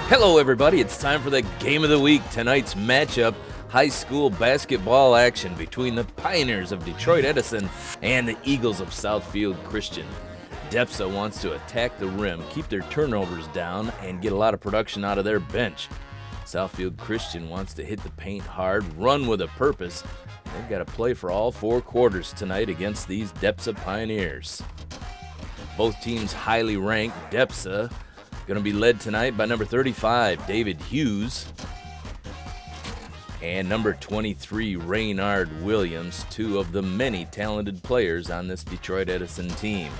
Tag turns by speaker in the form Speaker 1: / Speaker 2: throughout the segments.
Speaker 1: Hello, everybody. It's time for the Game of the Week. Tonight's matchup, high school basketball action between the Pioneers of Detroit Edison and the Eagles of Southfield Christian. DEPSA wants to attack the rim, keep their turnovers down, and get a lot of production out of their bench. Southfield Christian wants to hit the paint hard, run with a purpose. They've got to play for all 4 quarters tonight against these DEPSA Pioneers. Both teams highly ranked. DEPSA going to be led tonight by number 35, David Hughes, and number 23, Raynard Williams, 2 of the many talented players on this Detroit Edison team.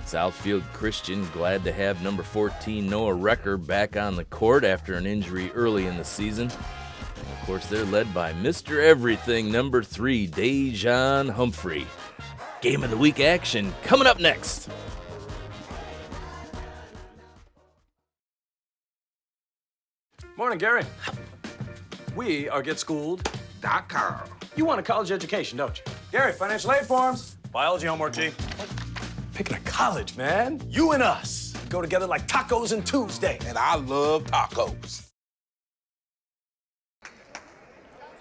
Speaker 1: Southfield Christian glad to have number 14, Noah Recker, back on the court after an injury early in the season. And of course, they're led by Mr. Everything, number 3, Dejan Humphrey. Game of the Week action coming up next.
Speaker 2: Morning, Gary. We are GetSchooled.com. You want a college education, don't you? Gary, financial aid forms. Biology homework, G. Picking a college, man. You and us go together like tacos and Tuesday.
Speaker 3: And I love tacos.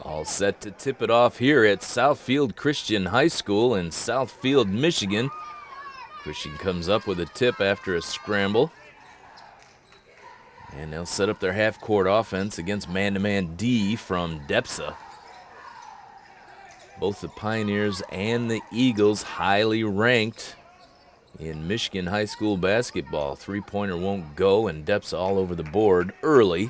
Speaker 1: All set to tip it off here at Southfield Christian High School in Southfield, Michigan. Christian comes up with a tip after a scramble. And they'll set up their half-court offense against man-to-man D from DEPSA. Both the Pioneers and the Eagles highly ranked in Michigan high school basketball. Three-pointer won't go, and DEPSA all over the board early.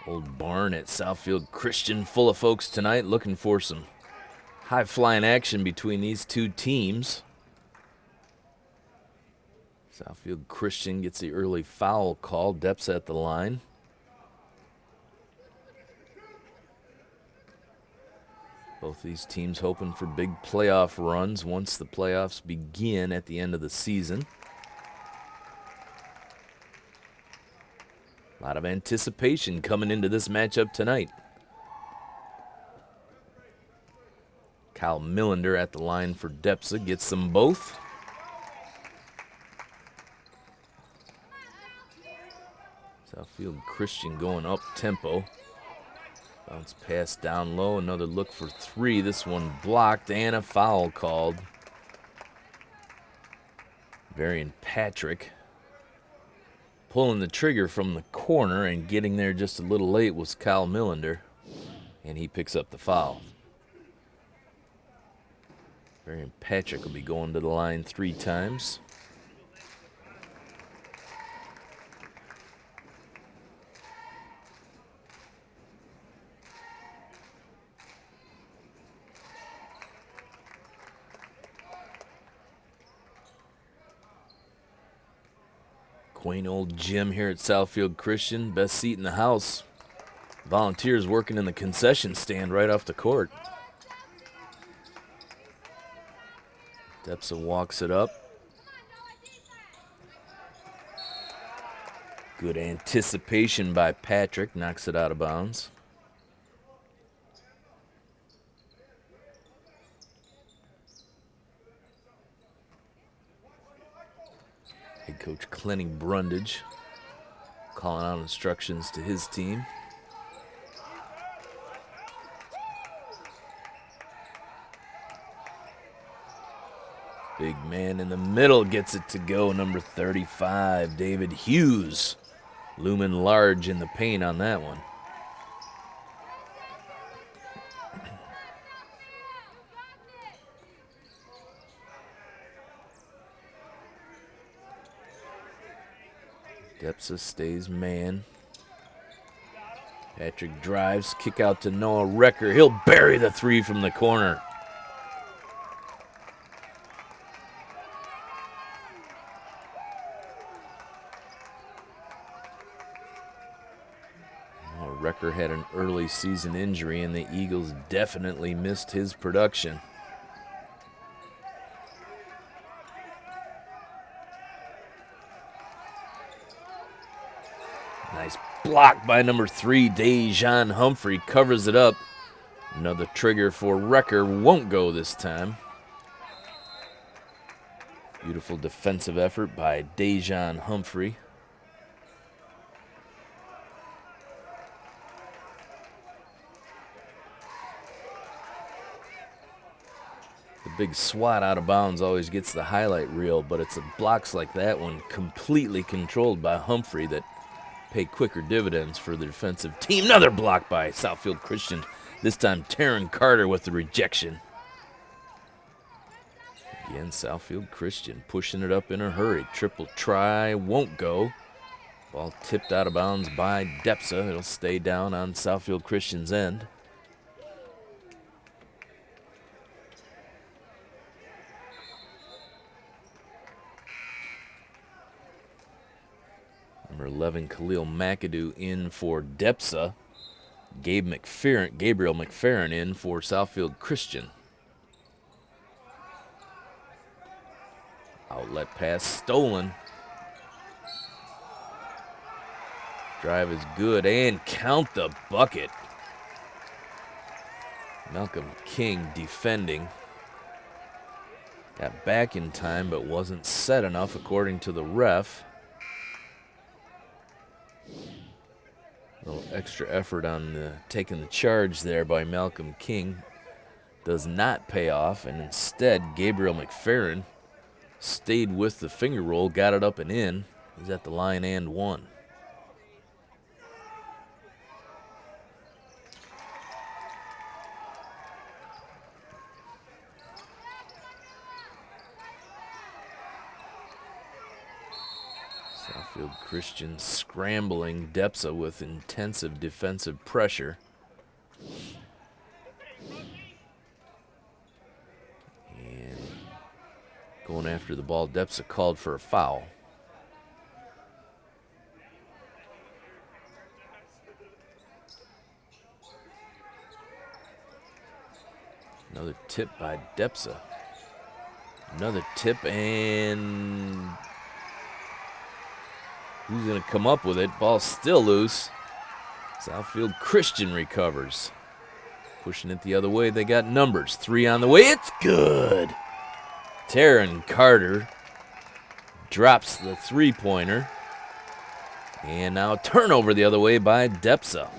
Speaker 1: Old barn at Southfield Christian full of folks tonight looking for some high-flying action between these two teams. Southfield Christian gets the early foul call. DEPSA at the line. Both these teams hoping for big playoff runs once the playoffs begin at the end of the season. A lot of anticipation coming into this matchup tonight. Kyle Millender at the line for DEPSA gets them both. Southfield Christian going up tempo. Bounce pass down low. Another look for 3. This one blocked and a foul called. Varian Patrick pulling the trigger from the corner and getting there just a little late was Kyle Millender. And he picks up the foul. Varian Patrick will be going to the line 3 times. Quaint old gym here at Southfield Christian. Best seat in the house. Volunteers working in the concession stand right off the court. DEPSA walks it up. Good anticipation by Patrick. Knocks it out of bounds. Head coach Clenny Brundage calling out instructions to his team. Big man in the middle gets it to go. Number 35, David Hughes, looming large in the paint on that one. DEPSA stays man. Patrick drives, kick out to Noah Recker. He'll bury the 3 from the corner. Noah Recker had an early season injury, and the Eagles definitely missed his production. Nice block by number 3, Dejan Humphrey. Covers it up. Another trigger for Recker. Won't go this time. Beautiful defensive effort by Dejan Humphrey. big swat out of bounds always gets the highlight reel, but it's blocks like that one completely controlled by Humphrey that pay quicker dividends for the defensive team. Another block by Southfield Christian. This time Taryn Carter with the rejection. Again, Southfield Christian pushing it up in a hurry. Triple try won't go. Ball tipped out of bounds by Depsa. It'll stay down on Southfield Christian's end. Number 11, Khalil McAdoo in for Depsa. Gabriel McFerrin in for Southfield Christian. Outlet pass stolen. Drive is good and count the bucket. Malcolm King defending. Got back in time but wasn't set enough according to the ref. A little extra effort on taking the charge there by Malcolm King does not pay off, and instead Gabriel McFerrin stayed with the finger roll, got it up and in. He's at the line and one. Southfield Christian scrambling Depsa with intensive defensive pressure. And going after the ball, Depsa called for a foul. Another tip by Depsa. Another tip, and who's going to come up with it? Ball still loose. Southfield Christian recovers. Pushing it the other way. They got numbers. 3 on the way. It's good. Taryn Carter drops the three-pointer. And now turnover the other way by Depsa.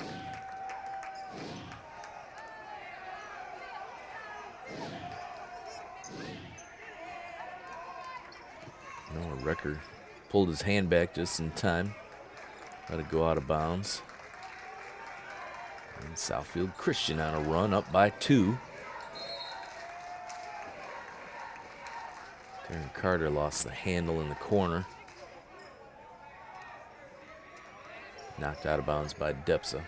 Speaker 1: Noah Recker pulled his hand back just in time. Let it go out of bounds. And Southfield Christian on a run, up by 2. Taryn Carter lost the handle in the corner. Knocked out of bounds by Depsa.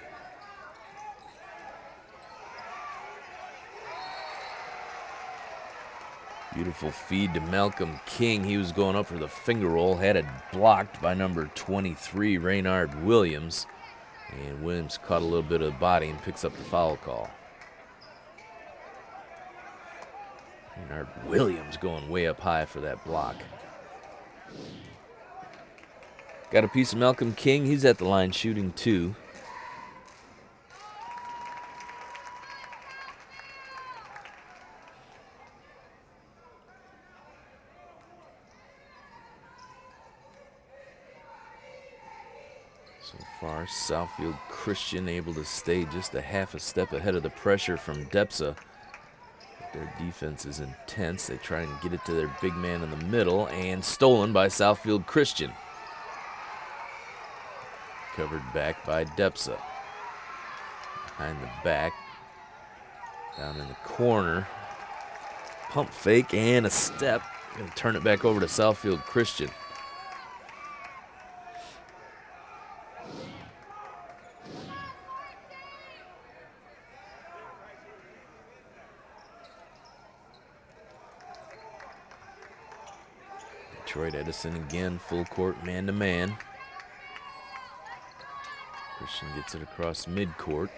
Speaker 1: Beautiful feed to Malcolm King. He was going up for the finger roll. Had it blocked by number 23, Raynard Williams. And Williams caught a little bit of the body and picks up the foul call. Raynard Williams going way up high for that block. Got a piece of Malcolm King. He's at the line shooting 2. So far, Southfield Christian able to stay just a half a step ahead of the pressure from Depsa. Their defense is intense. They try and get it to their big man in the middle, and stolen by Southfield Christian. Covered back by Depsa. Behind the back. Down in the corner. Pump fake and a step. Going to turn it back over to Southfield Christian. Detroit Edison again, full court, man-to-man. Christian gets it across midcourt.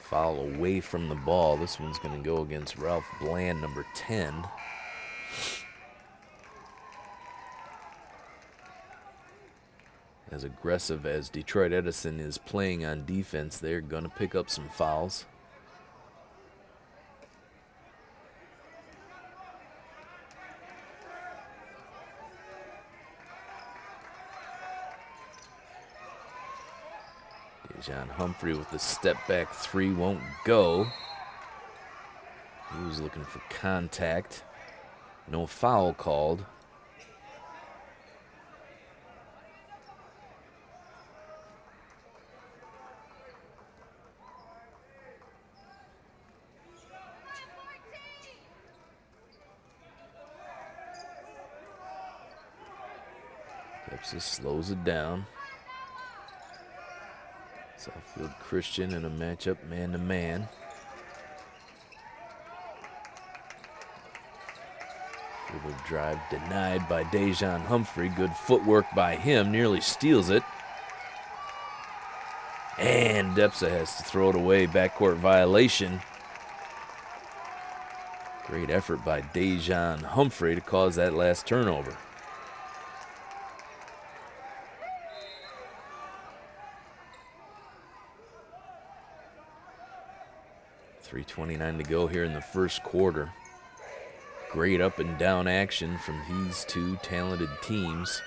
Speaker 1: Foul away from the ball. This one's going to go against Ralph Bland, number 10. As aggressive as Detroit Edison is playing on defense, they're going to pick up some fouls. Dejan Humphrey with the step back three won't go. He was looking for contact. No foul called. Epsa slows it down. Southfield Christian in a matchup man-to-man. Dribble drive denied by Dejan Humphrey. Good footwork by him, nearly steals it. And Depsa has to throw it away, backcourt violation. Great effort by Dejan Humphrey to cause that last turnover. .329 to go here in the first quarter. Great up and down action from these two talented teams.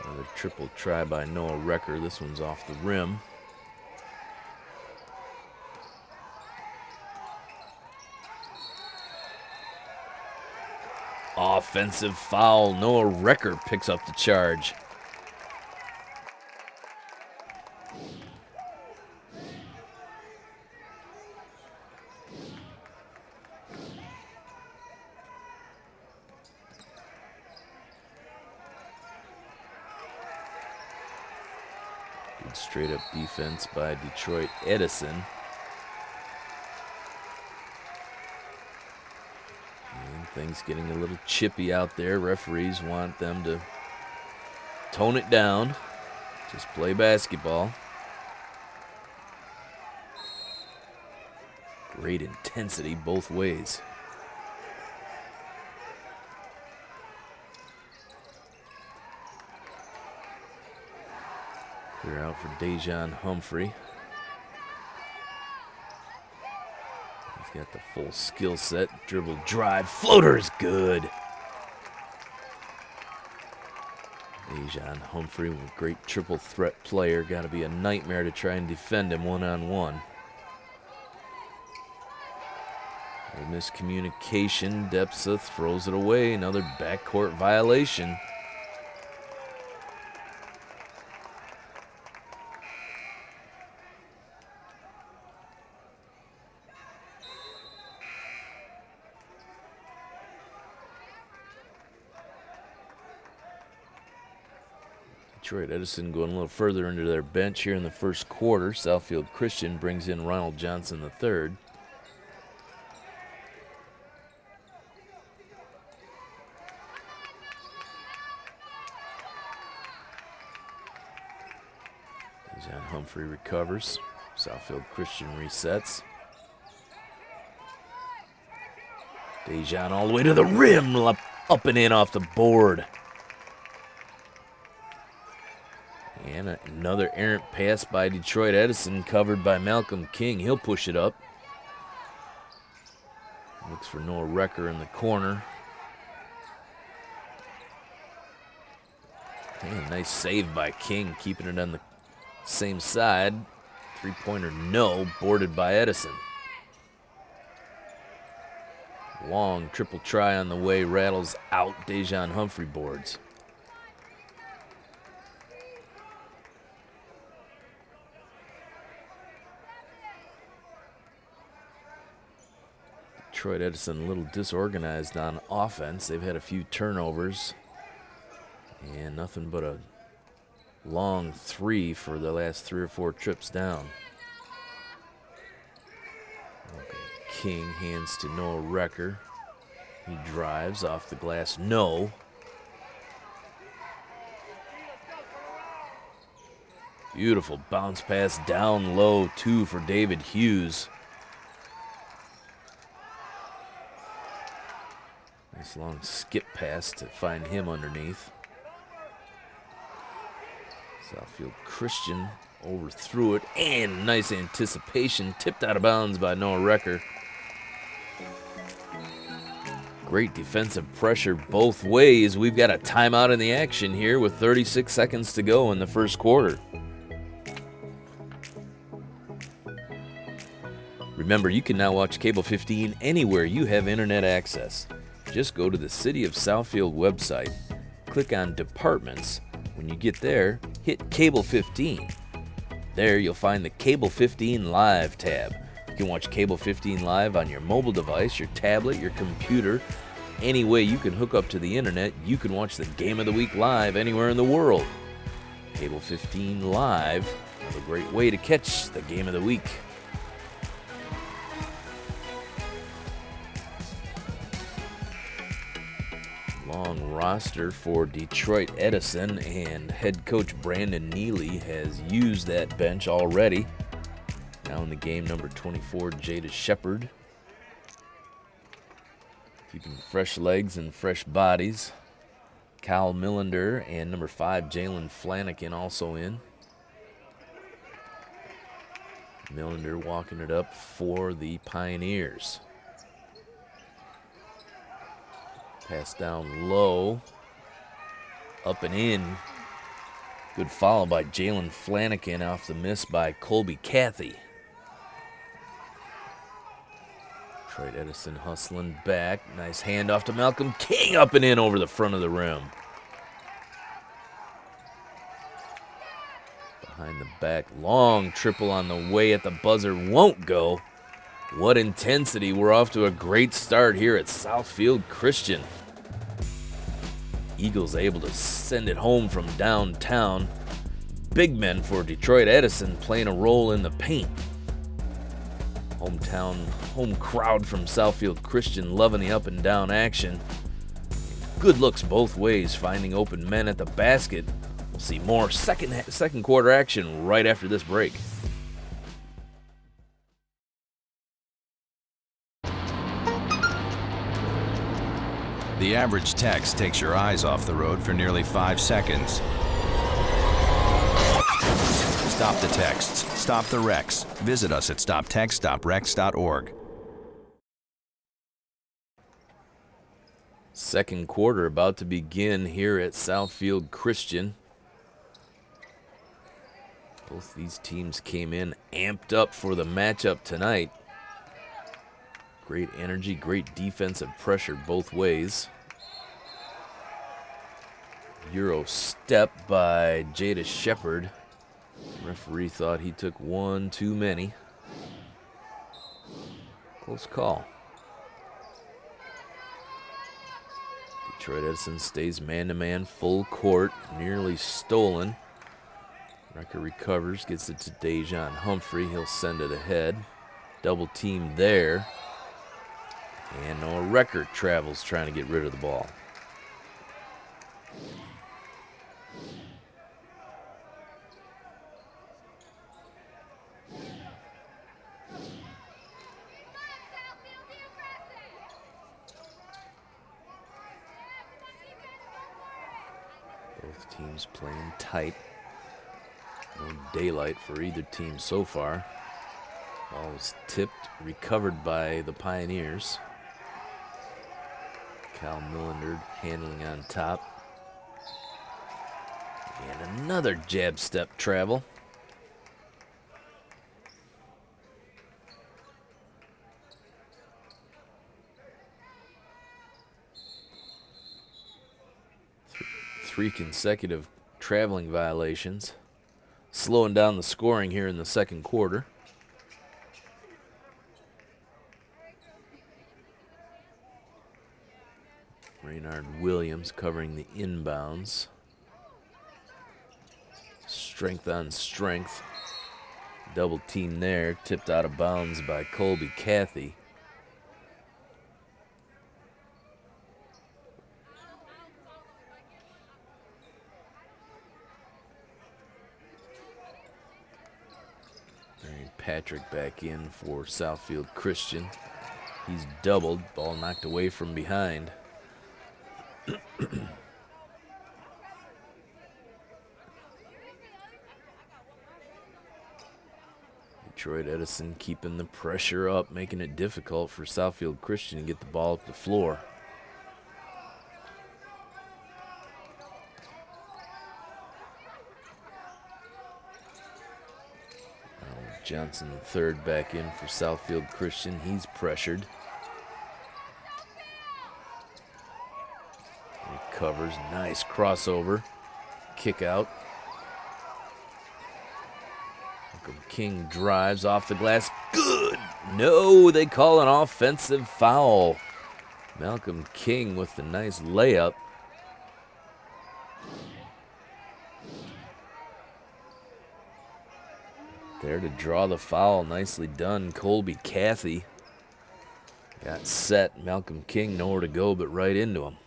Speaker 1: Another triple try by Noah Recker. This one's off the rim. Offensive foul. Noah Recker picks up the charge. Good straight up defense by Detroit Edison. And things getting a little chippy out there. Referees want them to tone it down. Just play basketball. Great intensity both ways. Clear out for Dejan Humphrey. He's got the full skill set. Dribble drive. Floater is good. Dejan Humphrey, a great triple threat player. Got to be a nightmare to try and defend him one-on-one. A miscommunication. Depsa throws it away. Another backcourt violation. Detroit Edison going a little further into their bench here in the first quarter. Southfield Christian brings in Ronald Johnson III. Dejan Humphrey recovers. Southfield Christian resets. Dejan all the way to the rim, up and in off the board. And another errant pass by Detroit Edison, covered by Malcolm King. He'll push it up. Looks for Noah Recker in the corner. And nice save by King, keeping it on the same side. Three-pointer no, boarded by Edison. Long triple try on the way, rattles out. Dejan Humphrey boards. Detroit Edison a little disorganized on offense. They've had a few turnovers and nothing but a long three for the last 3 or 4 trips down. King hands to Noah Recker. He drives off the glass. No. Beautiful bounce pass down low, 2 for David Hughes. Nice long skip pass to find him underneath. Southfield Christian overthrew it, and nice anticipation, tipped out of bounds by Noah Recker. Great defensive pressure both ways. We've got a timeout in the action here with 36 seconds to go in the first quarter. Remember, you can now watch Cable 15 anywhere you have internet access. Just go to the City of Southfield website, click on Departments. When you get there, hit Cable 15. There you'll find the Cable 15 Live tab. You can watch Cable 15 Live on your mobile device, your tablet, your computer. Any way you can hook up to the internet, you can watch the Game of the Week live anywhere in the world. Cable 15 Live, a great way to catch the Game of the Week. Long roster for Detroit Edison, and head coach Brandon Neely has used that bench already. Now in the game, number 24, Jada Shepard. Keeping fresh legs and fresh bodies. Kyle Millender and number 5, Jalen Flanagan also in. Millender walking it up for the Pioneers. Pass down low. Up and in. Good follow by Jalen Flanagan off the miss by Colby Cathy. Detroit Edison hustling back. Nice handoff to Malcolm King, up and in over the front of the rim. Behind the back, long triple on the way at the buzzer, won't go. What intensity. We're off to a great start here at Southfield Christian. Eagles able to send it home from downtown. Big men for Detroit Edison playing a role in the paint. Home crowd from Southfield Christian loving the up and down action. Good looks both ways, finding open men at the basket. We'll see more second quarter action right after this break.
Speaker 4: The average text takes your eyes off the road for nearly 5 seconds. Stop the texts. Stop the wrecks. Visit us at stoptextstoprex.org.
Speaker 1: Second quarter about to begin here at Southfield Christian. Both these teams came in amped up for the matchup tonight. Great energy, great defensive pressure both ways. Euro step by Jada Shepard. Referee thought he took one too many. Close call. Detroit Edison stays man-to-man, full court, nearly stolen. Recker recovers, gets it to Dejan Humphrey. He'll send it ahead. Double team there. And Noah Recker travels trying to get rid of the ball. Both teams playing tight. No daylight for either team so far. Ball was tipped, recovered by the Pioneers. Kyle Millender handling on top. And another jab step travel. Three consecutive traveling violations. Slowing down the scoring here in the second quarter. Raynard Williams covering the inbounds. Strength on strength. Double team there. Tipped out of bounds by Colby Cathy. Patrick back in for Southfield Christian. He's doubled. Ball knocked away from behind. Detroit Edison keeping the pressure up, making it difficult for Southfield Christian to get the ball up the floor. Johnson the third back in for Southfield Christian. He's pressured. Recovers. Nice crossover. Kick out. Malcolm King drives off the glass. Good! No, they call an offensive foul. Malcolm King with the nice layup. There to draw the foul. Nicely done. Colby Cathy got set. Malcolm King nowhere to go but right into him.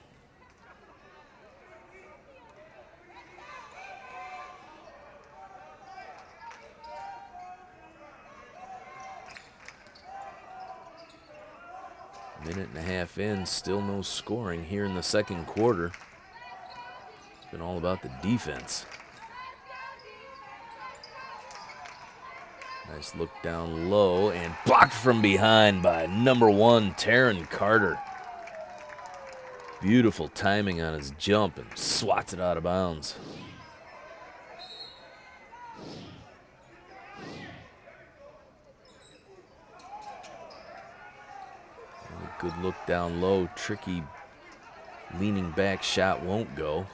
Speaker 1: Minute and a half in, still no scoring here in the second quarter. It's been all about the defense. Nice look down low and blocked from behind by number 1, Taryn Carter. Beautiful timing on his jump and swats it out of bounds. Good look down low. Tricky leaning back shot won't go.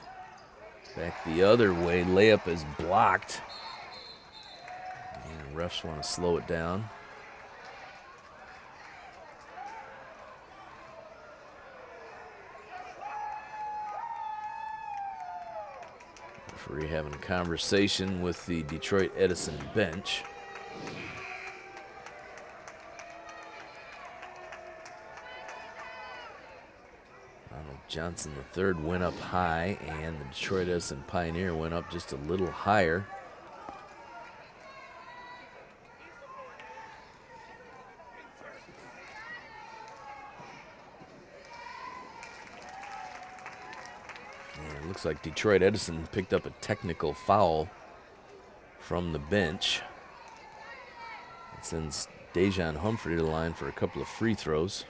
Speaker 1: Back the other way. Layup is blocked. And the refs want to slow it down. Referee having a conversation with the Detroit Edison bench. Johnson III went up high, and the Detroit Edison Pioneer went up just a little higher. And it looks like Detroit Edison picked up a technical foul from the bench. It sends Dejan Humphrey to the line for a couple of free throws.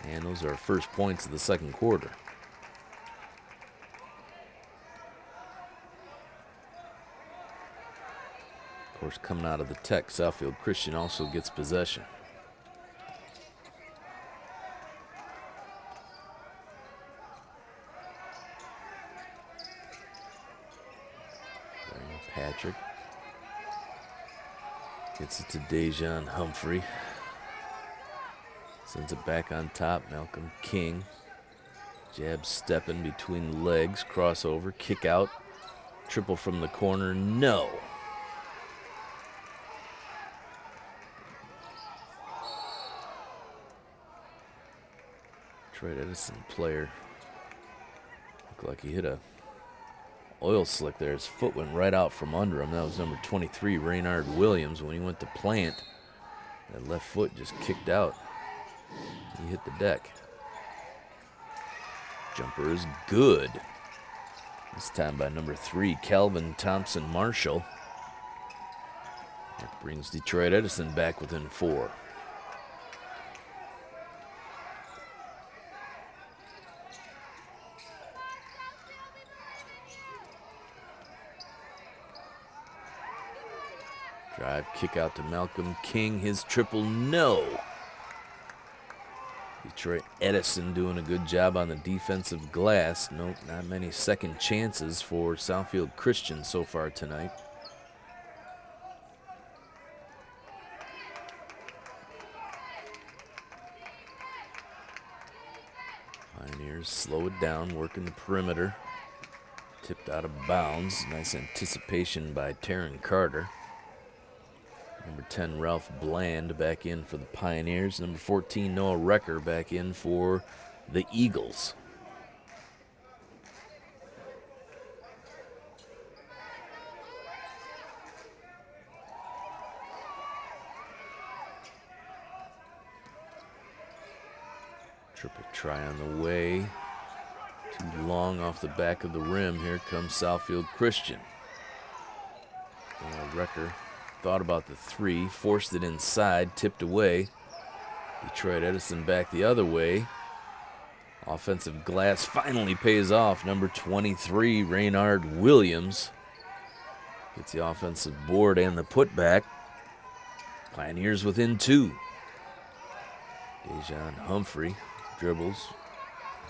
Speaker 1: And those are our first points of the second quarter. Of course, coming out of the Tech, Southfield Christian also gets possession. Patrick gets it to Dejan Humphrey. Sends it back on top. Malcolm King. Jab stepping between the legs. Crossover. Kick out. Triple from the corner. No. Detroit Edison player. Looked like he hit a oil slick there. His foot went right out from under him. That was number 23, Raynard Williams. When he went to plant, that left foot just kicked out. He hit the deck. Jumper is good. This time by number 3, Calvin Thompson Marshall. That brings Detroit Edison back within 4. Drive, kick out to Malcolm King. His triple, no. Detroit Edison doing a good job on the defensive glass. Nope, not many second chances for Southfield Christian so far tonight. Pioneers slow it down, working the perimeter. Tipped out of bounds. Nice anticipation by Taryn Carter. Number 10, Ralph Bland back in for the Pioneers. Number 14, Noah Recker back in for the Eagles. Triple try on the way. Too long off the back of the rim. Here comes Southfield Christian. Recker thought about the 3, forced it inside, tipped away. Detroit Edison back the other way. Offensive glass finally pays off. Number 23, Raynard Williams, gets the offensive board and the putback. Pioneers within 2. Dejan Humphrey dribbles,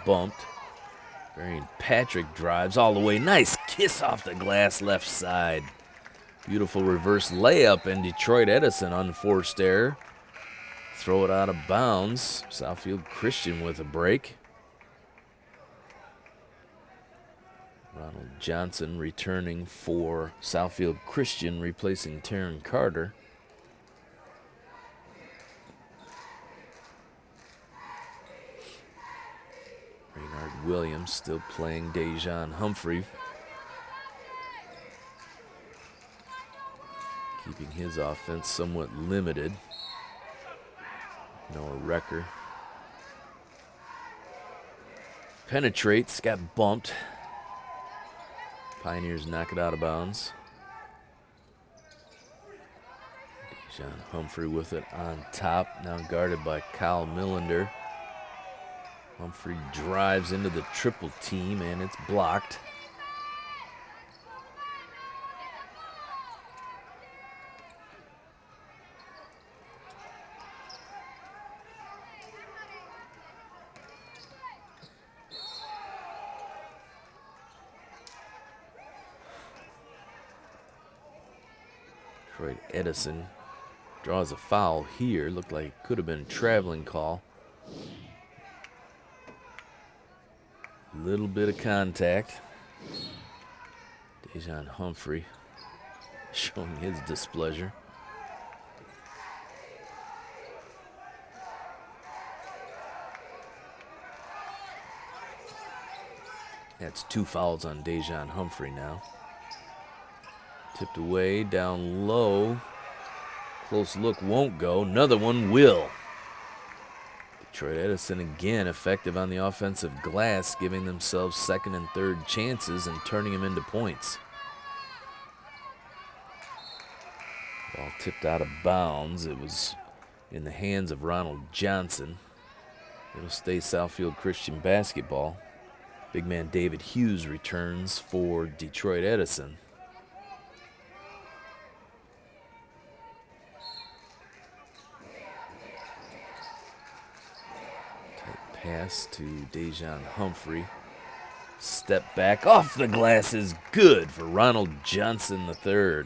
Speaker 1: bumped. Varian Patrick drives all the way. Nice kiss off the glass left side. Beautiful reverse layup, and Detroit Edison unforced error. Throw it out of bounds. Southfield Christian with a break. Ronald Johnson returning for Southfield Christian, replacing Taryn Carter. Raynard Williams still playing Dejan Humphrey, keeping his offense somewhat limited. Noah Recker penetrates, got bumped. Pioneers knock it out of bounds. Dejan Humphrey with it on top, now guarded by Kyle Millender. Humphrey drives into the triple team, and it's blocked. Detroit Edison draws a foul here. Looked like it could have been a traveling call. Little bit of contact. Dejan Humphrey showing his displeasure. That's 2 fouls on Dejan Humphrey now. Tipped away, down low. Close look won't go. Another one will. Detroit Edison again effective on the offensive glass, giving themselves second and third chances and turning them into points. Ball tipped out of bounds. It was in the hands of Ronald Johnson. It'll stay Southfield Christian basketball. Big man David Hughes returns for Detroit Edison. Pass to Dejan Humphrey. Step back off the glass is good for Ronald Johnson III.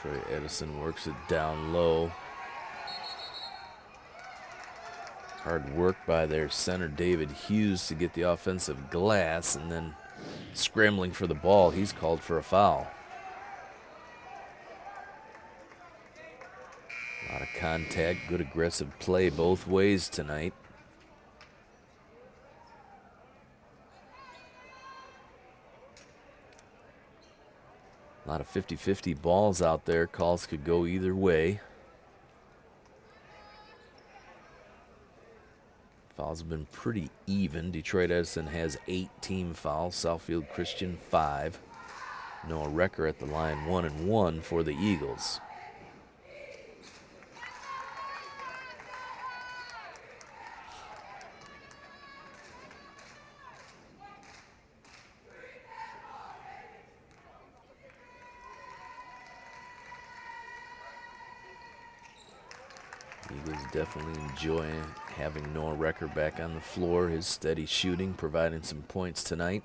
Speaker 1: Troy Edison works it down low. Hard work by their center, David Hughes, to get the offensive glass, and then scrambling for the ball, he's called for a foul. A lot of contact, good aggressive play both ways tonight. A lot of 50-50 balls out there. Calls could go either way. Fouls have been pretty even. Detroit Edison has 8 team fouls. Southfield Christian 5. Noah Recker at the line 1-1 for the Eagles. Eagles definitely enjoying having Noah Recker back on the floor. His steady shooting providing some points tonight.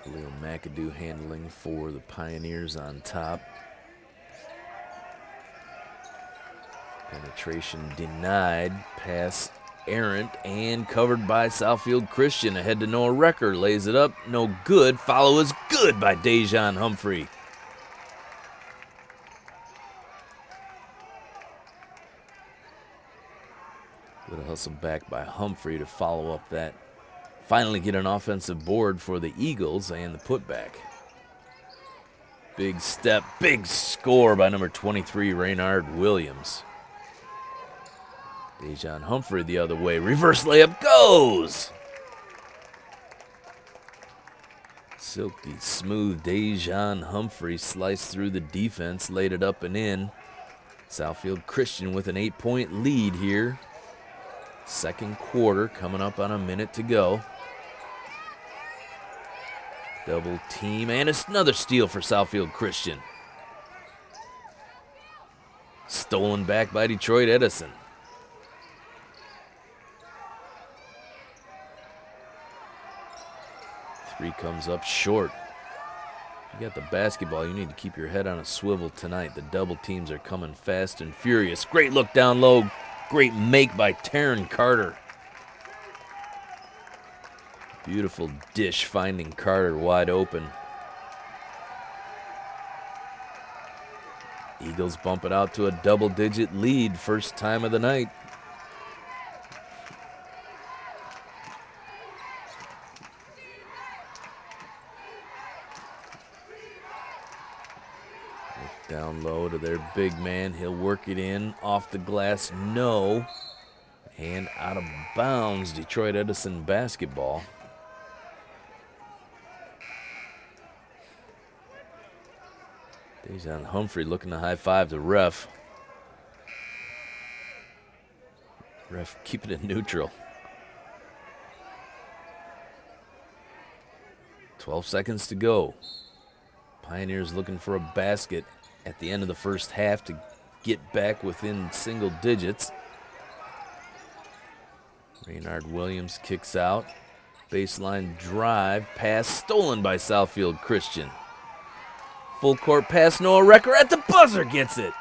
Speaker 1: Khalil McAdoo handling for the Pioneers on top. Penetration denied. Pass errant and covered by Southfield Christian. Ahead to Noah Recker. Lays it up. No good. Follow is good by Dejan Humphrey. Good hustle back by Humphrey to follow up that. Finally get an offensive board for the Eagles and the putback. Big step, big score by number 23, Raynard Williams. Dejan Humphrey the other way. Reverse layup goes. Silky smooth Dejan Humphrey sliced through the defense, laid it up and in. Southfield Christian with an 8-point lead here. Second quarter coming up on a minute to go. Double team, and it's another steal for Southfield Christian. Stolen back by Detroit Edison. Three comes up short. If you got the basketball, you need to keep your head on a swivel tonight. The double teams are coming fast and furious. Great look down low. Great make by Taryn Carter. Beautiful dish finding Carter wide open. Eagles bump it out to a double-digit lead, first time of the night. Look down low to their big man. He'll work it in. Off the glass, no. And out of bounds, Detroit Edison basketball. Dejan Humphrey looking to high-five the ref. Ref keeping it neutral. 12 seconds to go. Pioneers looking for a basket at the end of the first half to get back within single digits. Raynard Williams kicks out. Baseline drive, pass stolen by Southfield Christian. Full court pass, Noah Recker at the buzzer gets it.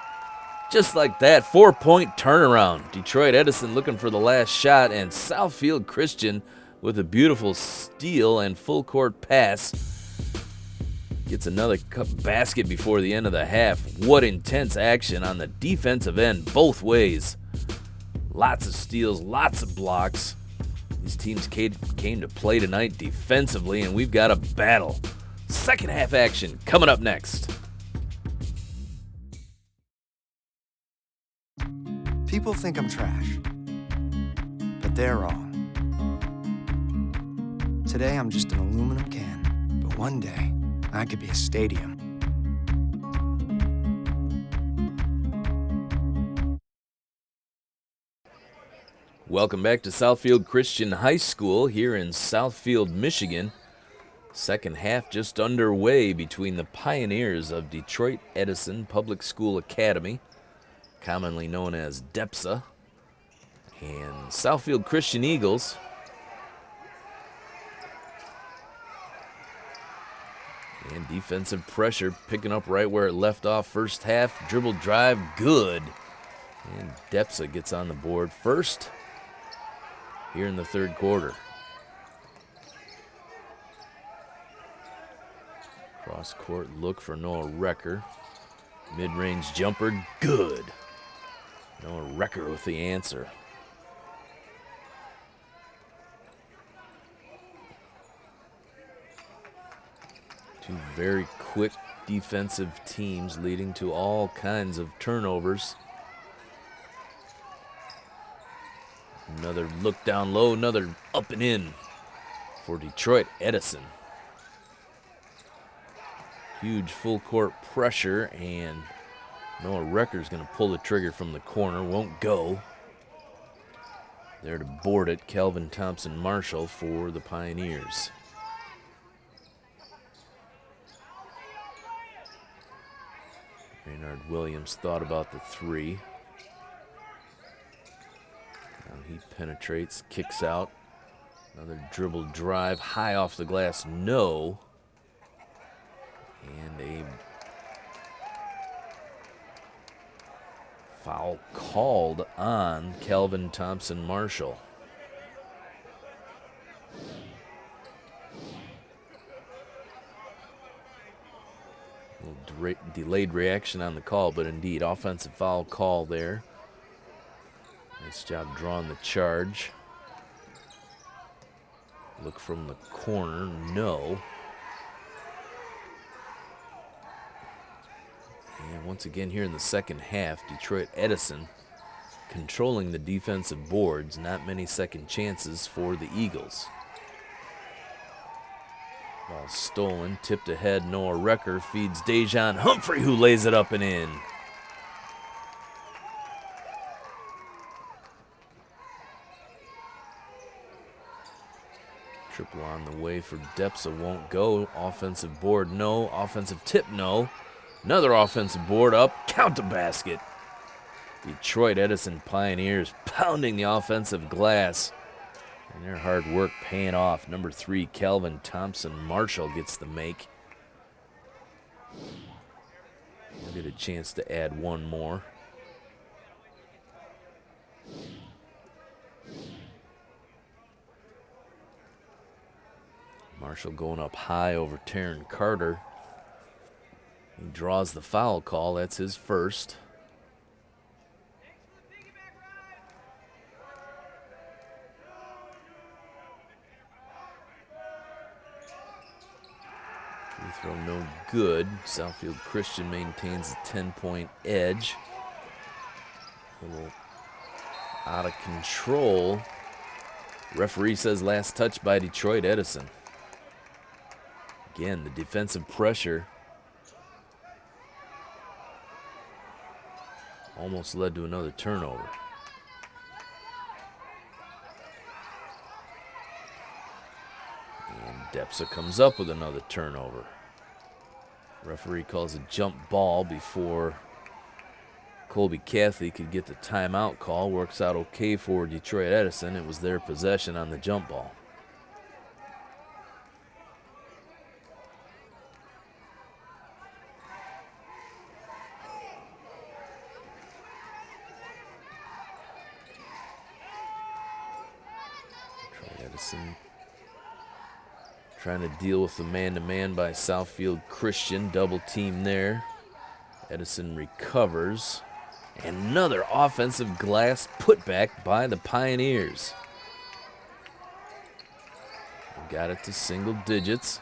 Speaker 1: Just like that, 4-point turnaround. Detroit Edison looking for the last shot, and Southfield Christian with a beautiful steal and full court pass gets another basket before the end of the half. What intense action on the defensive end both ways. Lots of steals, lots of blocks. These teams came to play tonight defensively, and we've got a battle. Second half action coming up next.
Speaker 5: People think I'm trash, but they're wrong. Today I'm just an aluminum can, but one day I could be a stadium.
Speaker 1: Welcome back to Southfield Christian High School here in Southfield, Michigan. Second half just underway between the Pioneers of Detroit Edison Public School Academy, commonly known as DEPSA, and Southfield Christian Eagles. And defensive pressure picking up right where it left off first half. Dribble drive, good. And DEPSA gets on the board first here in the third quarter. Cross-court look for Noah Recker. Mid-range jumper, good. Noah Recker with the answer. Two very quick defensive teams leading to all kinds of turnovers. Another look down low, another up and in for Detroit Edison. Huge full court pressure, and Noah Recker's going to pull the trigger from the corner. Won't go. There to board it, Kelvin Thompson Marshall for the Pioneers. Raynard Williams thought about the three. Now he penetrates, kicks out. Another dribble drive, high off the glass, no. And a foul called on Kelvin Thompson Marshall. A little delayed reaction on the call, but indeed, offensive foul call there. Nice job drawing the charge. Look from the corner, no. And once again here in the second half, Detroit Edison controlling the defensive boards. Not many second chances for the Eagles. Ball stolen, tipped ahead. Noah Recker feeds Dejan Humphrey, who lays it up and in. Triple on the way for Depsa, won't go. Offensive board, no. Offensive tip, no. Another offensive board up, count the basket. Detroit Edison Pioneers pounding the offensive glass. And their hard work paying off. Number 3, Calvin Thompson Marshall gets the make. We'll get a chance to add one more. Marshall going up high over Taryn Carter. He draws the foul call. That's his first. Free throw no good. Southfield Christian maintains a 10-point edge. A little out of control. Referee says last touch by Detroit Edison. Again, the defensive pressure almost led to another turnover. And Depsa comes up with another turnover. Referee calls a jump ball before Colby Cathy could get the timeout call. Works out okay for Detroit Edison. It was their possession on the jump ball. Edison trying to deal with the man-to-man by Southfield Christian. Double team there. Edison recovers. Another offensive glass putback by the Pioneers. Got it to single digits.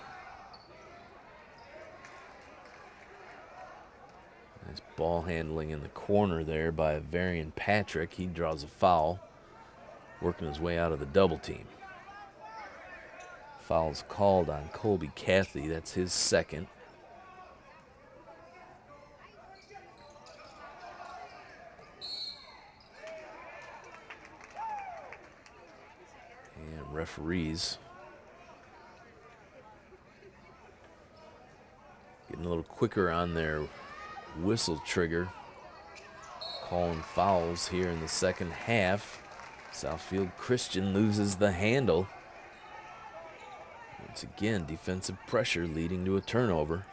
Speaker 1: Nice ball handling in the corner there by Varian Patrick. He draws a foul, working his way out of the double team. Foul's called on Colby Cathy. That's his second. And referees getting a little quicker on their whistle trigger, calling fouls here in the second half. Southfield Christian loses the handle. Once again, defensive pressure leading to a turnover.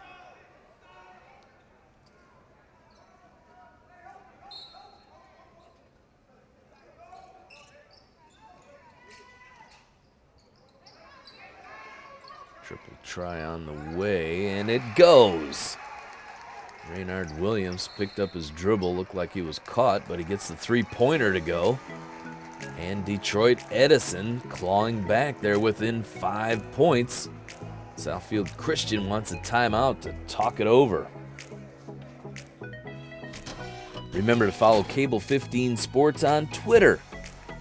Speaker 1: Triple try on the way, and it goes. Raynard Williams picked up his dribble, looked like he was caught, but he gets the three-pointer to go. And Detroit Edison clawing back there within 5 points. Southfield Christian wants a timeout to talk it over. Remember to follow Cable 15 Sports on Twitter.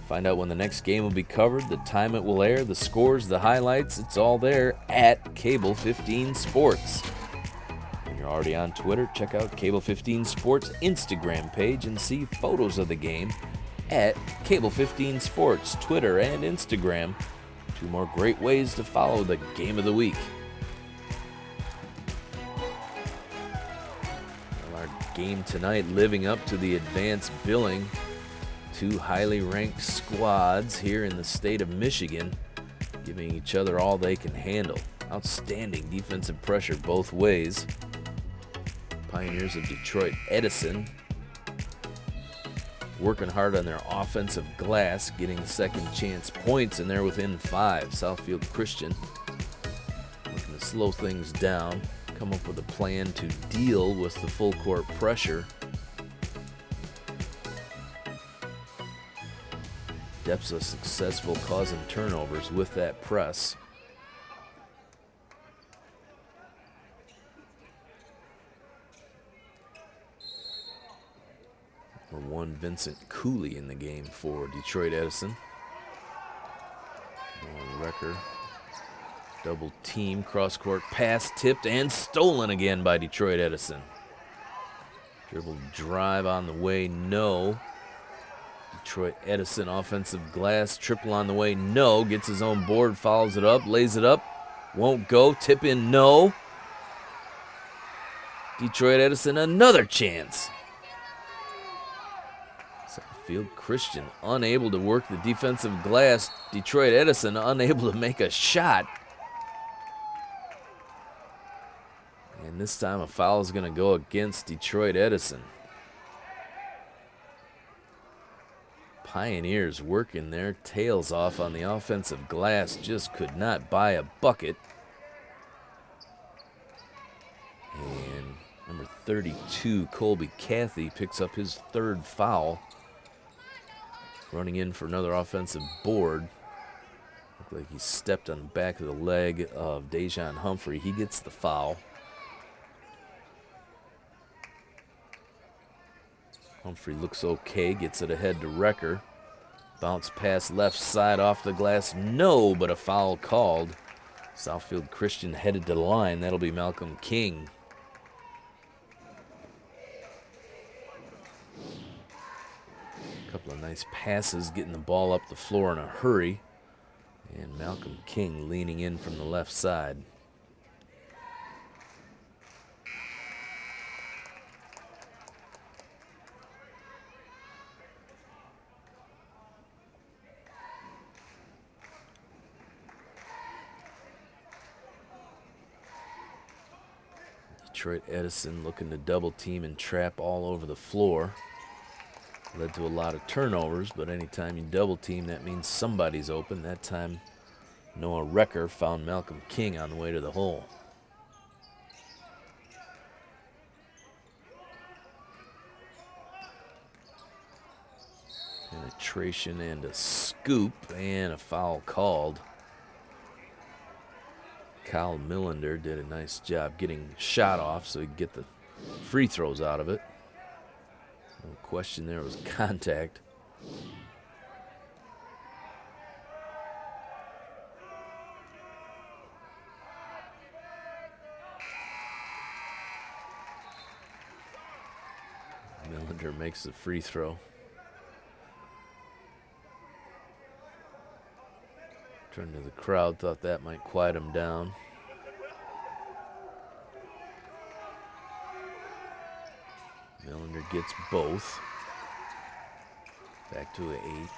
Speaker 1: Find out when the next game will be covered, the time it will air, the scores, the highlights. It's all there at Cable 15 Sports. When you're already on Twitter, check out Cable 15 Sports Instagram page and see photos of the game at Cable 15 Sports, Twitter, and Instagram. 2 more great ways to follow the game of the week. Well, our game tonight living up to the advanced billing. 2 highly ranked squads here in the state of Michigan, giving each other all they can handle. Outstanding defensive pressure both ways. Pioneers of Detroit Edison working hard on their offensive glass, getting second chance points, and they're within 5. Southfield Christian looking to slow things down, come up with a plan to deal with the full court pressure. Depsa successful causing turnovers with that press. For 1 Vincent Cooley in the game for Detroit Edison. Wrecker. Double team, cross-court pass, tipped and stolen again by Detroit Edison. Dribble drive on the way, no. Detroit Edison offensive glass, triple on the way, no. Gets his own board, follows it up, lays it up, won't go, tip in, no. Detroit Edison another chance. Southfield Christian unable to work the defensive glass. Detroit Edison unable to make a shot. And this time a foul is going to go against Detroit Edison. Pioneers working their tails off on the offensive glass, just could not buy a bucket. And number 32, Colby Cathy, picks up his third foul. Running in for another offensive board. Looked like he stepped on the back of the leg of Dejan Humphrey. He gets the foul. Humphrey looks okay, gets it ahead to Wrecker. Bounce pass left side off the glass, no, but a foul called. Southfield Christian headed to the line. That'll be Malcolm King. A couple of nice passes, getting the ball up the floor in a hurry. And Malcolm King leaning in from the left side. Detroit Edison looking to double team and trap all over the floor. Led to a lot of turnovers, but anytime you double team, that means somebody's open. That time, Noah Wrecker found Malcolm King on the way to the hole. Penetration and a scoop, and a foul called. Kyle Millender did a nice job getting shot off so he could get the free throws out of it. No question there was contact. Millender makes the free throw. Turned to the crowd, thought that might quiet him down. Millender gets both. Back to a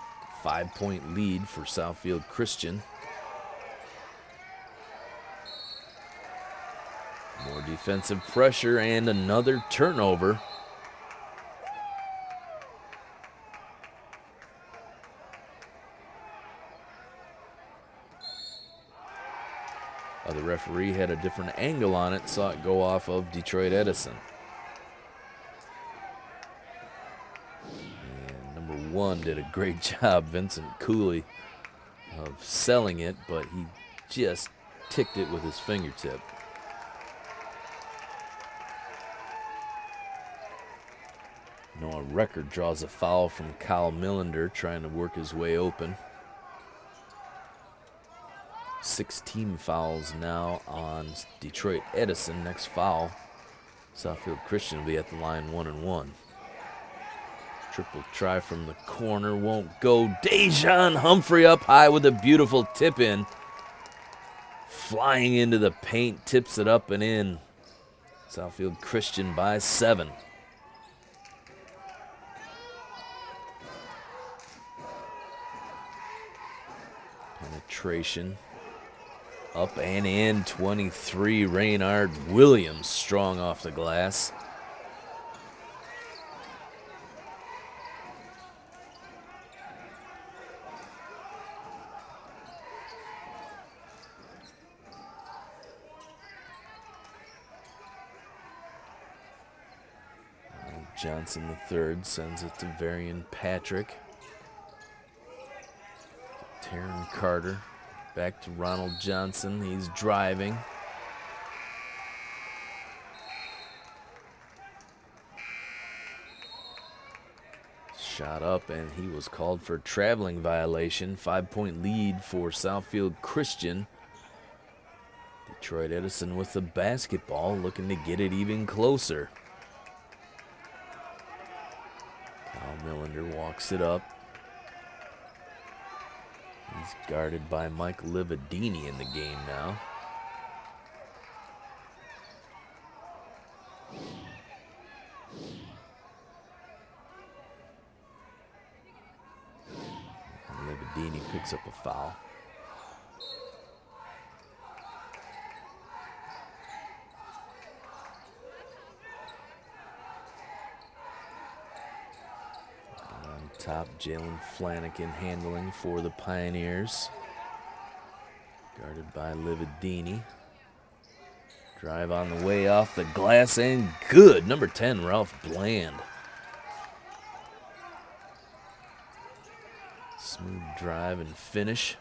Speaker 1: 5-point lead for Southfield Christian. More defensive pressure and another turnover. The referee had a different angle on it, saw it go off of Detroit Edison. And number 1 did a great job, Vincent Cooley, of selling it, but he just ticked it with his fingertip. Noah Wrecker draws a foul from Kyle Millender, trying to work his way open. 6 team fouls now on Detroit Edison. Next foul, Southfield Christian will be at the line 1-1. Triple try from the corner, won't go. Dejan Humphrey up high with a beautiful tip in. Flying into the paint, tips it up and in. Southfield Christian by 7. Penetration. Up and in, 23, Raynard Williams strong off the glass. Johnson III sends it to Varian Patrick. Taryn Carter. Back to Ronald Johnson. He's driving. Shot up, and he was called for a traveling violation. 5-point lead for Southfield Christian. Detroit Edison with the basketball, looking to get it even closer. Kyle Millender walks it up. He's guarded by Mike Lividini in the game now. Lividini picks up a foul. On top, Jalen Flanagan handling for the Pioneers. Guarded by Lividini. Drive on the way off the glass and good. Number 10, Ralph Bland. Smooth drive and finish.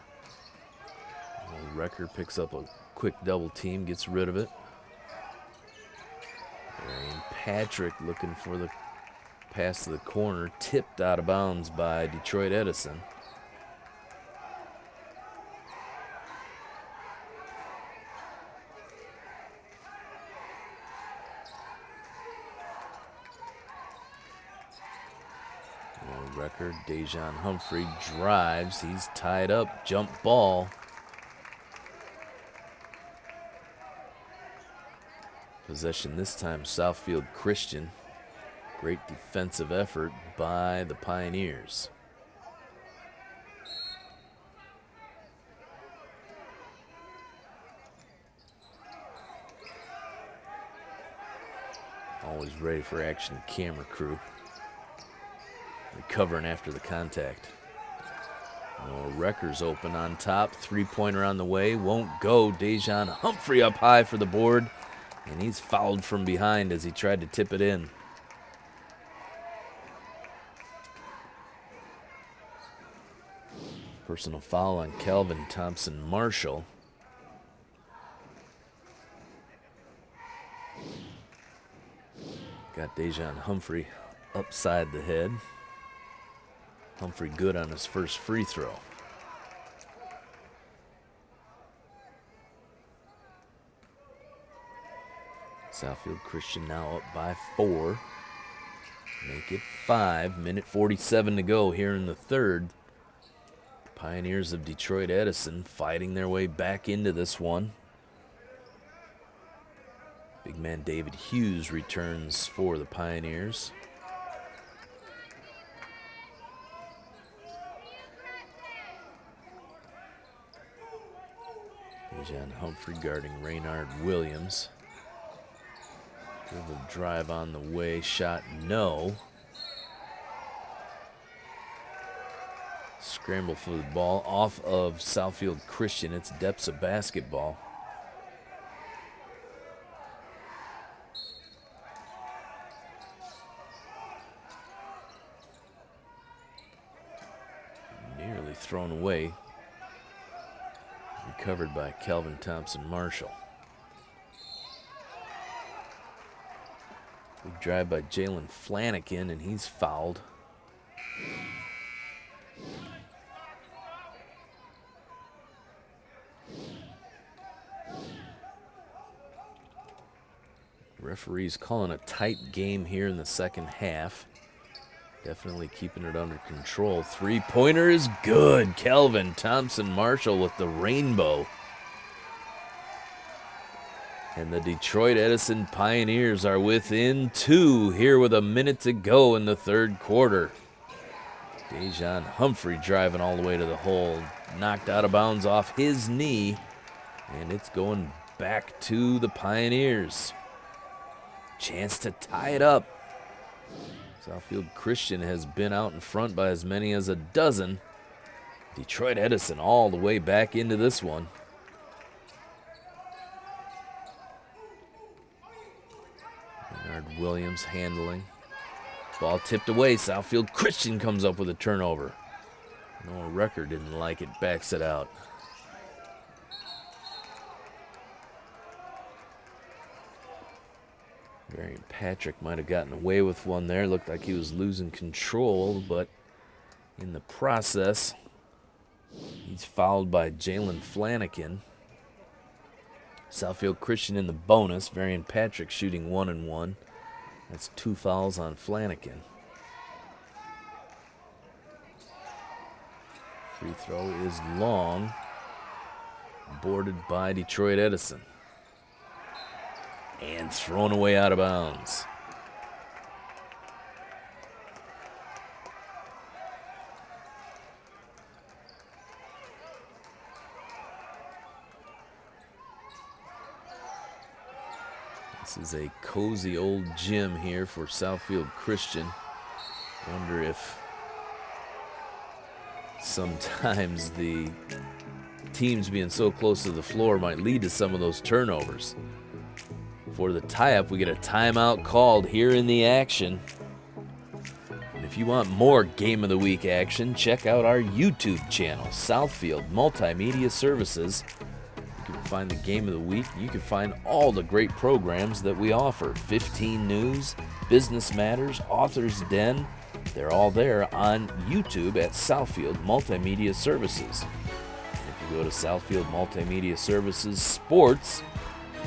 Speaker 1: Wrecker picks up a quick double team, gets rid of it. And Patrick looking for the pass to the corner, tipped out of bounds by Detroit Edison. Record, Dejan Humphrey drives. He's tied up. Jump ball. Possession this time, Southfield Christian. Great defensive effort by the Pioneers. Always ready for action, camera crew. Recovering after the contact. Wrecker's open on top. Three-pointer on the way. Won't go. Dejan Humphrey up high for the board. And he's fouled from behind as he tried to tip it in. Personal foul on Calvin Thompson Marshall. Got Dejan Humphrey upside the head. Humphrey good on his first free throw. Southfield Christian now up by 4. Make it 5. Minute 47 to go here in the third. Pioneers of Detroit Edison fighting their way back into this one. Big man David Hughes returns for the Pioneers. Dejan Humphrey guarding Raynard Williams. Dribble drive on the way, shot no. Scramble for the ball off of Southfield Christian. It's depths of basketball. Nearly thrown away. Recovered by Kelvin Thompson Marshall. Big drive by Jalen Flanagan, and he's fouled. Referees calling a tight game here in the second half. Definitely keeping it under control. Three-pointer is good. Kelvin Thompson Marshall with the rainbow. And the Detroit Edison Pioneers are within 2 here with a minute to go in the third quarter. Dejan Humphrey driving all the way to the hole. Knocked out of bounds off his knee. And it's going back to the Pioneers. Chance to tie it up. Southfield Christian has been out in front by as many as a dozen. Detroit Edison all the way back into this one. Raynard Williams handling. Ball tipped away. Southfield Christian comes up with a turnover. Noah Recker didn't like it. Backs it out. Varian Patrick might have gotten away with one there. Looked like he was losing control, but in the process, he's fouled by Jalen Flanagan. Southfield Christian in the bonus. Varian Patrick shooting 1-1. That's 2 fouls on Flanagan. Free throw is long. Boarded by Detroit Edison. And thrown away out of bounds. This is a cozy old gym here for Southfield Christian. Wonder if sometimes the teams being so close to the floor might lead to some of those turnovers. For the tie-up, we get a timeout called here in the action. And if you want more Game of the Week action, check out our YouTube channel, Southfield Multimedia Services. You can find the Game of the Week. You can find all the great programs that we offer. 15 News, Business Matters, Author's Den. They're all there on YouTube at Southfield Multimedia Services. And if you go to Southfield Multimedia Services Sports,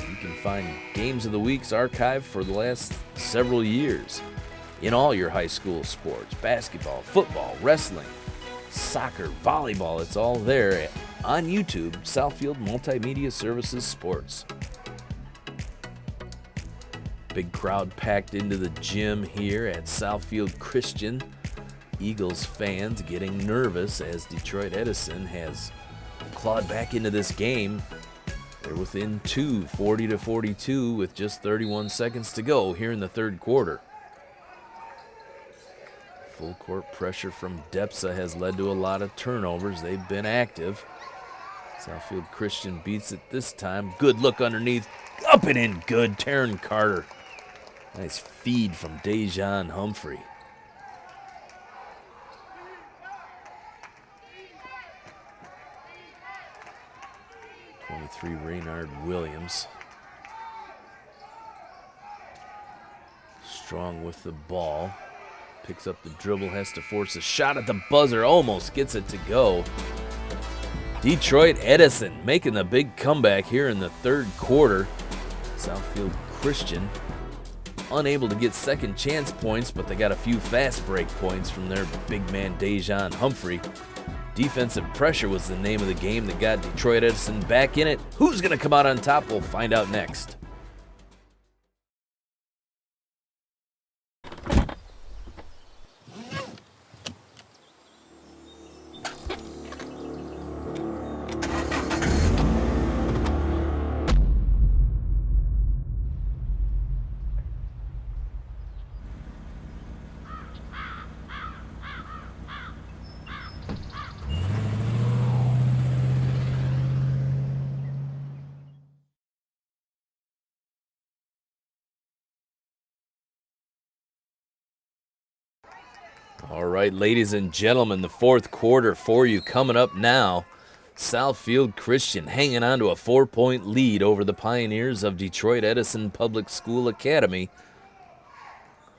Speaker 1: you can find Games of the Week's archive for the last several years in all your high school sports. Basketball, football, wrestling, soccer, volleyball. It's all there on YouTube, Southfield Multimedia Services Sports. Big crowd packed into the gym here at Southfield Christian. Eagles fans getting nervous as Detroit Edison has clawed back into this game. They're within 2, 40-42, with just 31 seconds to go here in the third quarter. Full court pressure from Depsa has led to a lot of turnovers. They've been active. Southfield Christian beats it this time. Good look underneath. Up and in good. Taryn Carter. Nice feed from Dejan Humphrey. Raynard Williams. Strong with the ball. Picks up the dribble, has to force a shot at the buzzer. Almost gets it to go. Detroit Edison making the big comeback here in the third quarter. Southfield Christian unable to get second chance points, but they got a few fast break points from their big man Dejan Humphrey. Defensive pressure was the name of the game that got Detroit Edison back in it. Who's going to come out on top? We'll find out next. All right, ladies and gentlemen, the fourth quarter for you coming up now. Southfield Christian hanging on to a 4-point lead over the Pioneers of Detroit Edison Public School Academy.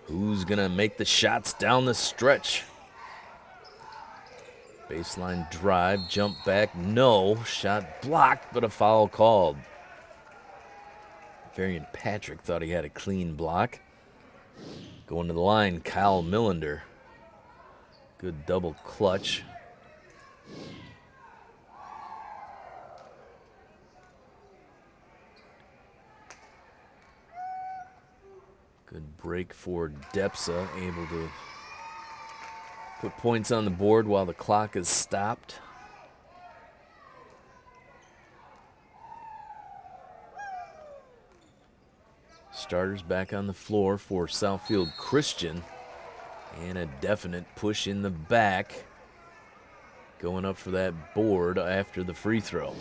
Speaker 1: Who's going to make the shots down the stretch? Baseline drive, jump back, no. Shot blocked, but a foul called. Varian Patrick thought he had a clean block. Going to the line, Kyle Millender. Good double clutch. Good break for Depsa, able to put points on the board while the clock is stopped. Starters back on the floor for Southfield Christian. And a definite push in the back. Going up for that board after the free throw.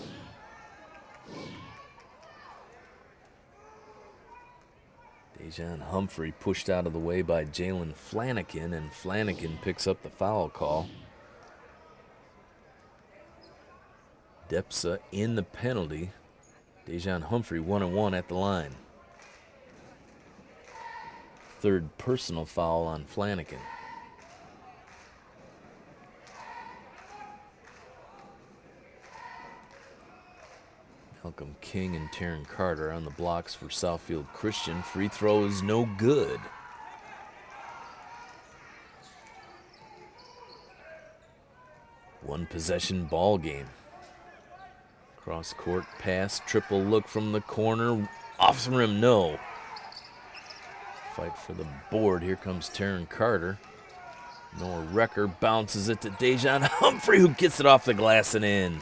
Speaker 1: Dejan Humphrey pushed out of the way by Jalen Flanagan, and Flanagan picks up the foul call. Depsa in the penalty. Dejan Humphrey 1-1 at the line. third personal foul on Flanagan. Malcolm King and Taryn Carter on the blocks for Southfield Christian. Free throw is no good. One possession ball game. Cross court pass, triple look from the corner. Off the rim, no. Fight for the board. Here comes Taryn Carter. Noah Wrecker bounces it to Dejan Humphrey, who gets it off the glass and in.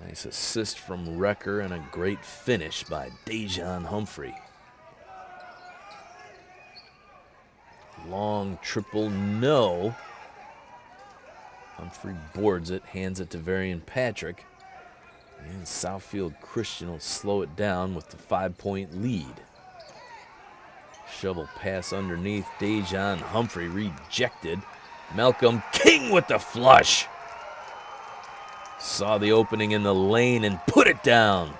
Speaker 1: Nice assist from Wrecker and a great finish by Dejan Humphrey. Long triple, no. Humphrey boards it, hands it to Varian Patrick. And Southfield Christian will slow it down with the 5-point lead. Shovel pass underneath. Dejan Humphrey rejected. Malcolm King with the flush. Saw the opening in the lane and put it down.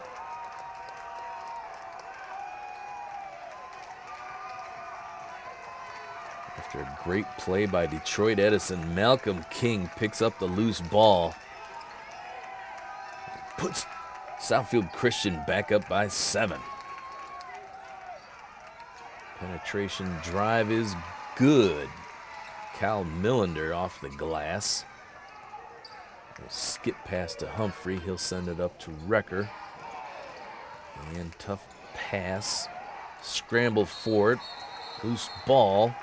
Speaker 1: After a great play by Detroit Edison, Malcolm King picks up the loose ball. Puts Southfield Christian back up by 7. Penetration drive is good. Cal Millender off the glass. We'll skip past to Humphrey. He'll send it up to Wrecker. And tough pass. Scramble for it. Loose ball.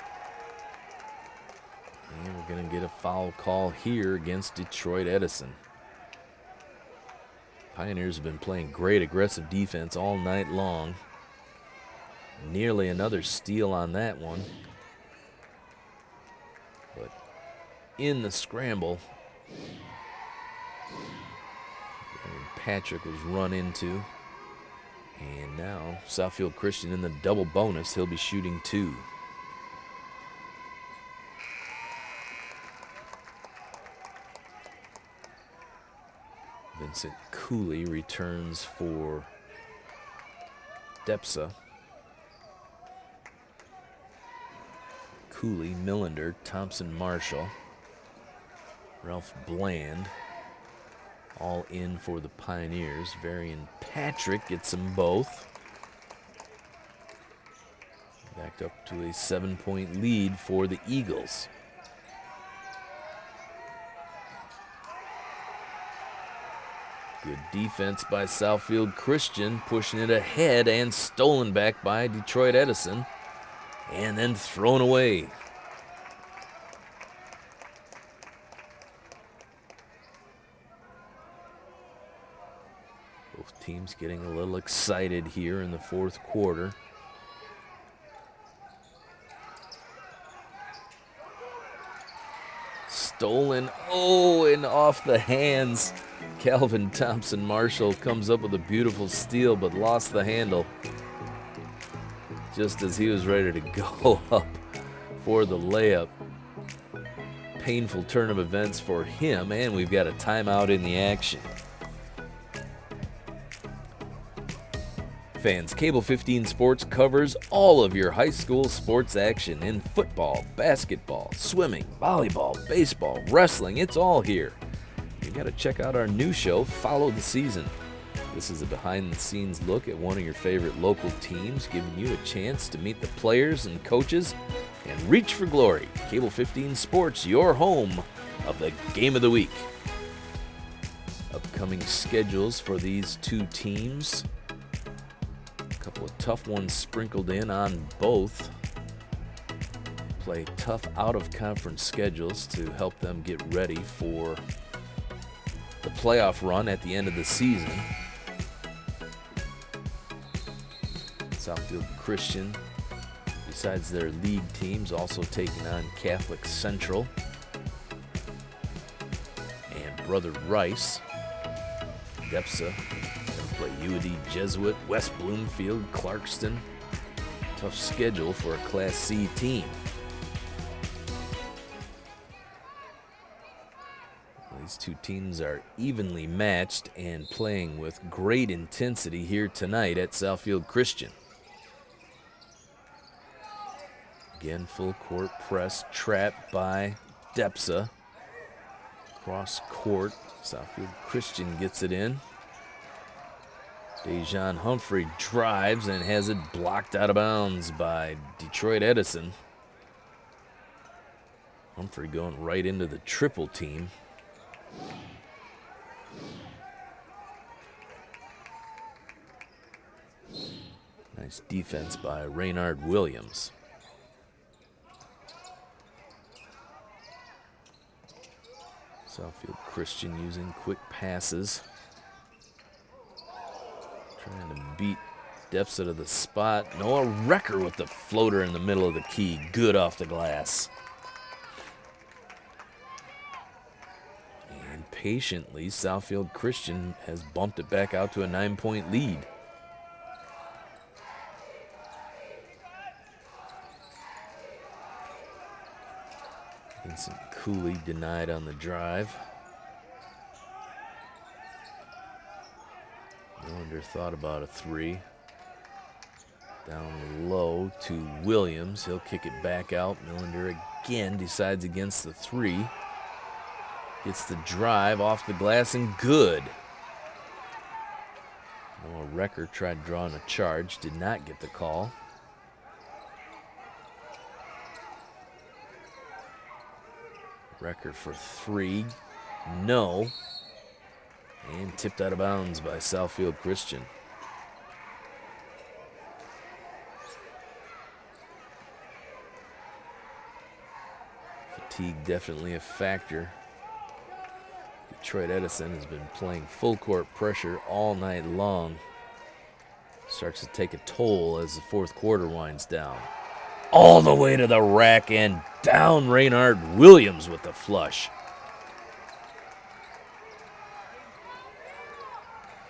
Speaker 1: And we're going to get a foul call here against Detroit Edison. Pioneers have been playing great aggressive defense all night long. Nearly another steal on that one. But in the scramble, Patrick was run into. And now Southfield Christian in the double bonus. He'll be shooting 2. Vincent Cooley returns for Depsa. Cooley, Millender, Thompson Marshall, Ralph Bland, all in for the Pioneers. Varian Patrick gets them both. Backed up to a 7-point lead for the Eagles. Good defense by Southfield Christian, pushing it ahead and stolen back by Detroit Edison, and then thrown away. Both teams getting a little excited here in the fourth quarter. Stolen, and off the hands. Calvin Thompson Marshall comes up with a beautiful steal, but lost the handle just as he was ready to go up for the layup. Painful turn of events for him, and we've got a timeout in the action. Fans, Cable 15 Sports covers all of your high school sports action in football, basketball, swimming, volleyball, baseball, wrestling. It's all here. You got to check out our new show, Follow the Season. This is a behind-the-scenes look at one of your favorite local teams, giving you a chance to meet the players and coaches and reach for glory. Cable 15 Sports, your home of the Game of the Week. Upcoming schedules for these two teams. A couple of tough ones sprinkled in on both. Play tough out-of-conference schedules to help them get ready for the playoff run at the end of the season. Southfield Christian, besides their league teams, also taking on Catholic Central and Brother Rice. Depsa gonna play UAD Jesuit, West Bloomfield, Clarkston. Tough schedule for a Class C team. These These two teams are evenly matched and playing with great intensity here tonight at Southfield Christian. Again, full court press, trapped by Depsa. Cross court, Southfield Christian gets it in. Dejan Humphrey drives and has it blocked out of bounds by Detroit Edison. Humphrey going right into the triple team. Nice defense by Raynard Williams. Southfield Christian using quick passes. Trying to beat Depsa to the spot. Noah Recker with the floater in the middle of the key. Good off the glass. And patiently, Southfield Christian has bumped it back out to a 9-point lead. Vincent Cooley denied on the drive. Millender thought about a three. Down low to Williams. He'll kick it back out. Millender again decides against the three. Gets the drive off the glass and good. Noah Recker tried drawing a charge. Did not get the call. Recker for three. No. And tipped out of bounds by Southfield Christian. Fatigue definitely a factor. Detroit Edison has been playing full court pressure all night long. Starts to take a toll as the fourth quarter winds down. All the way to the rack and down Raynard Williams with the flush.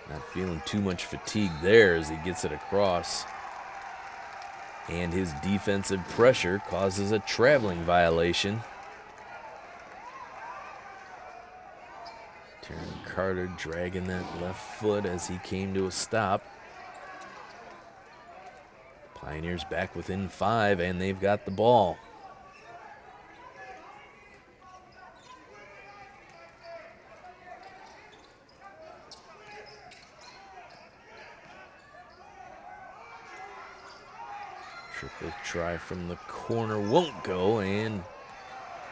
Speaker 1: Not feeling too much fatigue there as he gets it across. And his defensive pressure causes a traveling violation. Terran Carter dragging that left foot as he came to a stop. Pioneers back within 5, and they've got the ball. Triple try from the corner won't go, and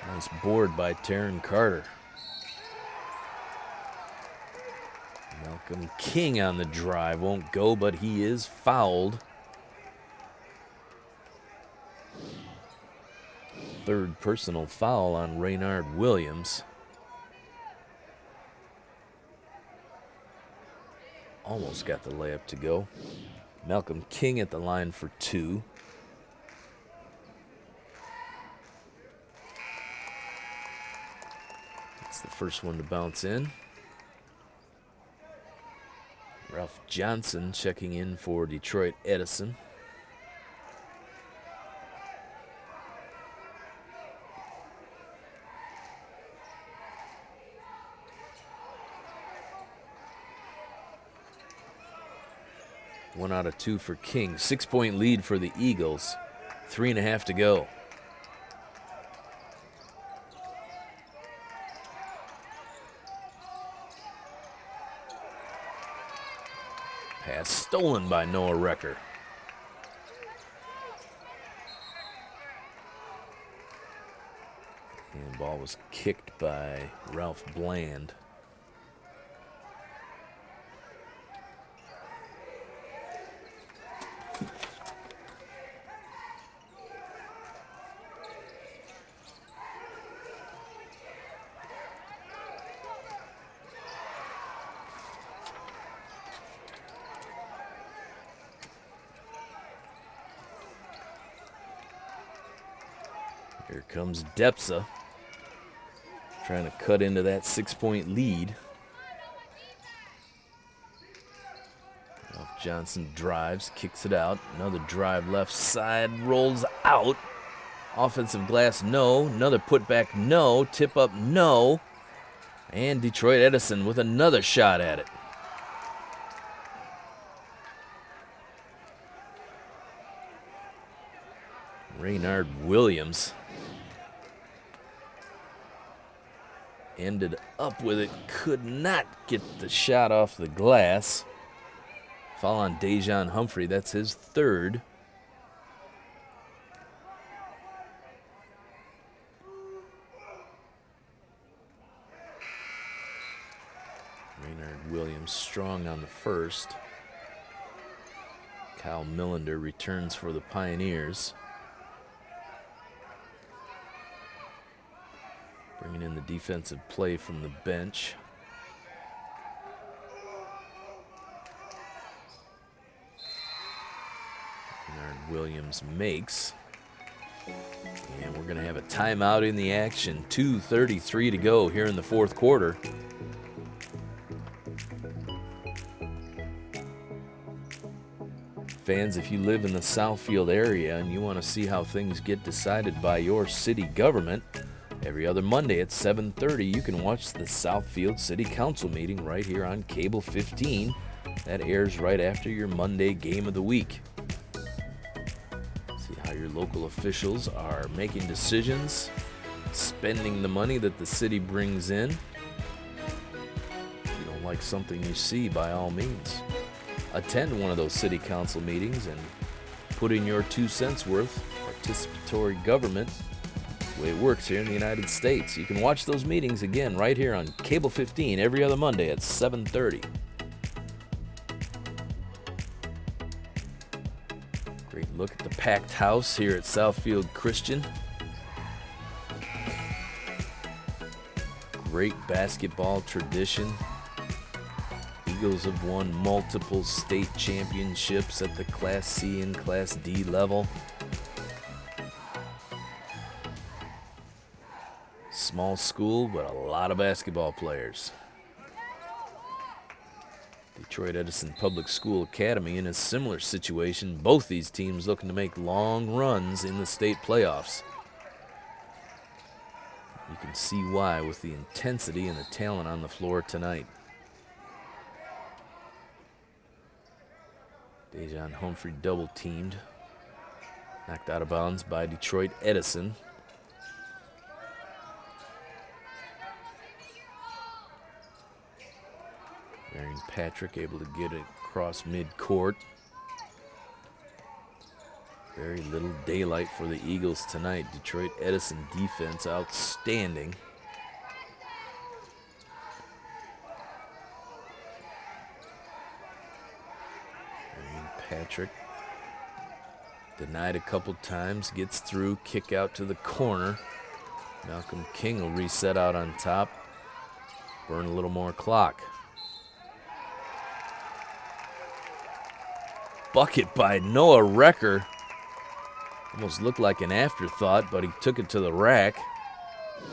Speaker 1: nice board by Terran Carter. Malcolm King on the drive won't go, but he is fouled. Third personal foul on Raynard Williams. Almost got the layup to go. Malcolm King at the line for 2. It's the first one to bounce in. Ralph Johnson checking in for Detroit Edison. One out of 2 for King. 6-point lead for the Eagles. 3.5 to go. Pass stolen by Noah Recker. And the ball was kicked by Ralph Bland. Here comes Depsa, trying to cut into that 6-point lead. Ralph Johnson drives, kicks it out. Another drive left side, rolls out. Offensive glass, no. Another putback, no. Tip up, no. And Detroit Edison with another shot at it. Raynard Williams ended up with it, could not get the shot off the glass. Foul on Dejan Humphrey, that's his third. Raynard Williams strong on the first. Kyle Millender returns for the Pioneers. Bringing in the defensive play from the bench. Raynard Williams makes. And we're going to have a timeout in the action. 2:33 to go here in the fourth quarter. Fans, if you live in the Southfield area and you want to see how things get decided by your city government, every other Monday at 7:30, you can watch the Southfield City Council meeting right here on Cable 15. That airs right after your Monday game of the week. See how your local officials are making decisions, spending the money that the city brings in. If you don't like something you see, by all means, attend one of those city council meetings and put in your 2 cents worth. Participatory government, the way it works here in the United States. You can watch those meetings again right here on Cable 15 every other Monday at 7:30. Great look at the packed house here at Southfield Christian. Great basketball tradition. Eagles have won multiple state championships at the Class C and Class D level. Small school, but a lot of basketball players. Detroit Edison Public School Academy in a similar situation. Both these teams looking to make long runs in the state playoffs. You can see why with the intensity and the talent on the floor tonight. Dejan Humphrey double teamed. Knocked out of bounds by Detroit Edison. Marion Patrick able to get it across midcourt. Very little daylight for the Eagles tonight. Detroit Edison defense outstanding. Marion Patrick denied a couple times, gets through, kick out to the corner. Malcolm King will reset out on top, burn a little more clock. Bucket by Noah Recker. Almost looked like an afterthought, but he took it to the rack.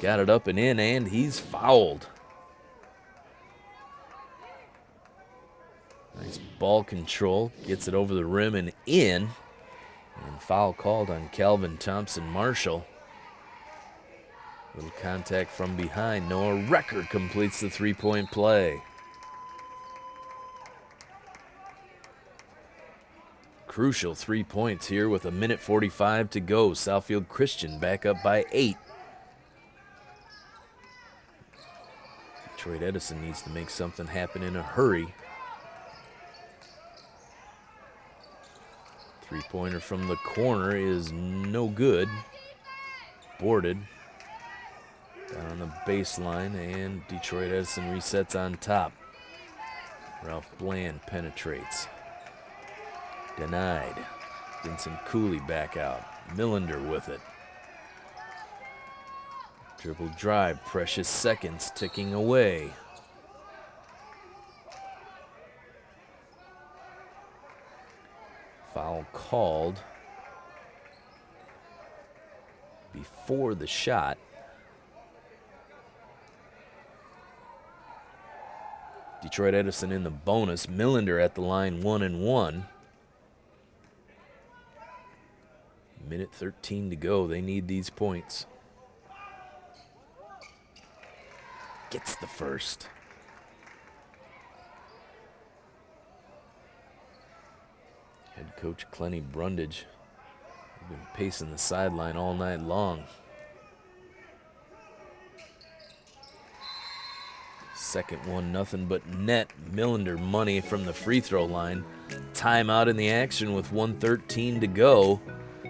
Speaker 1: Got it up and in, and he's fouled. Nice ball control. Gets it over the rim and in. And foul called on Calvin Thompson-Marshall. Little contact from behind. Noah Recker completes the three-point play. Crucial 3 points here with 1:45 to go. Southfield Christian back up by 8. Detroit Edison needs to make something happen in a hurry. Three-pointer from the corner is no good. Boarded. Down on the baseline, and Detroit Edison resets on top. Ralph Bland penetrates. Denied. Vincent Cooley back out. Millender with it. Dribble drive, precious seconds ticking away. Foul called before the shot. Detroit Edison in the bonus. Millender at the line 1-1. Minute 13 to go. They need these points. gets the first. Head coach Clenny Brundage has been pacing the sideline all night long. Second one, nothing but net. Millender money from the free throw line. Timeout in the action with 1:13 to go.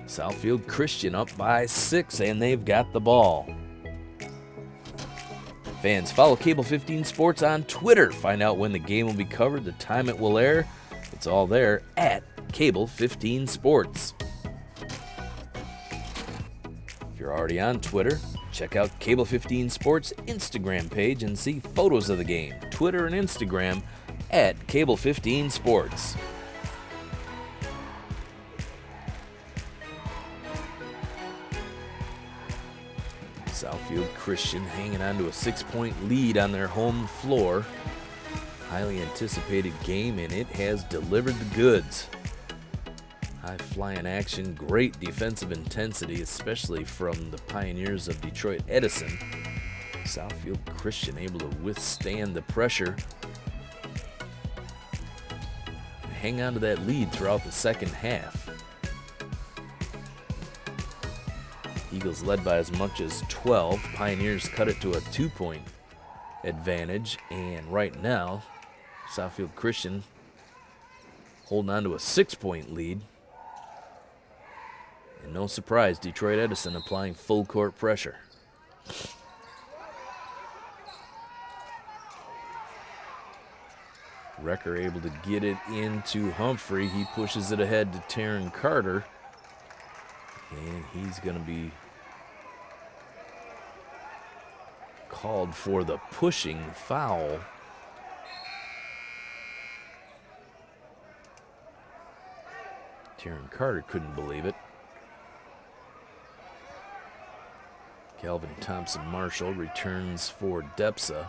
Speaker 1: Southfield Christian up by 6, and they've got the ball. Fans, follow Cable 15 Sports on Twitter. Find out when the game will be covered, the time it will air. It's all there at Cable 15 Sports. If you're already on Twitter, check out Cable 15 Sports Instagram page and see photos of the game. Twitter and Instagram at Cable 15 Sports. Southfield Christian hanging on to a 6-point lead on their home floor. Highly anticipated game, and it has delivered the goods. High-flying action, great defensive intensity, especially from the Pioneers of Detroit Edison. Southfield Christian able to withstand the pressure and hang on to that lead throughout the second half. Eagles led by as much as 12. Pioneers cut it to a 2-point advantage, and right now, Southfield Christian holding on to a 6-point lead. And no surprise, Detroit Edison applying full court pressure. Wrecker able to get it into Humphrey. He pushes it ahead to Taryn Carter. And he's going to be called for the pushing foul. Taryn Carter couldn't believe it. Calvin Thompson-Marshall returns for Depsa.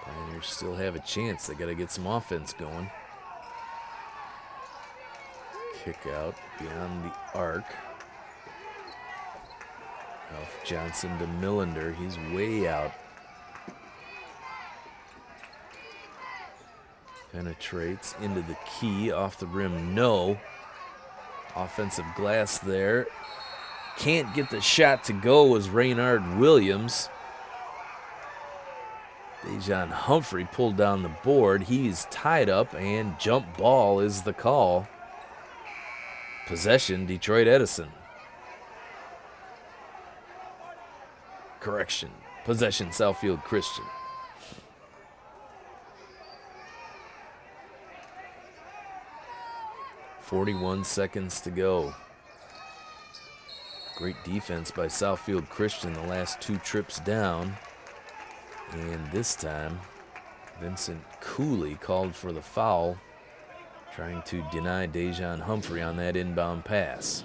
Speaker 1: Pioneers still have a chance. They got to get some offense going. Kick out beyond the arc. Ralph Johnson to Millender. He's way out. Penetrates into the key, off the rim, no. Offensive glass there. Can't get the shot to go as Raynard Williams. Dejan Humphrey pulled down the board. He's tied up, and jump ball is the call. Possession, Detroit Edison. Correction, possession, Southfield Christian. .41 seconds to go. Great defense by Southfield Christian the last 2 trips down. And this time, Vincent Cooley called for the foul, trying to deny Dejan Humphrey on that inbound pass.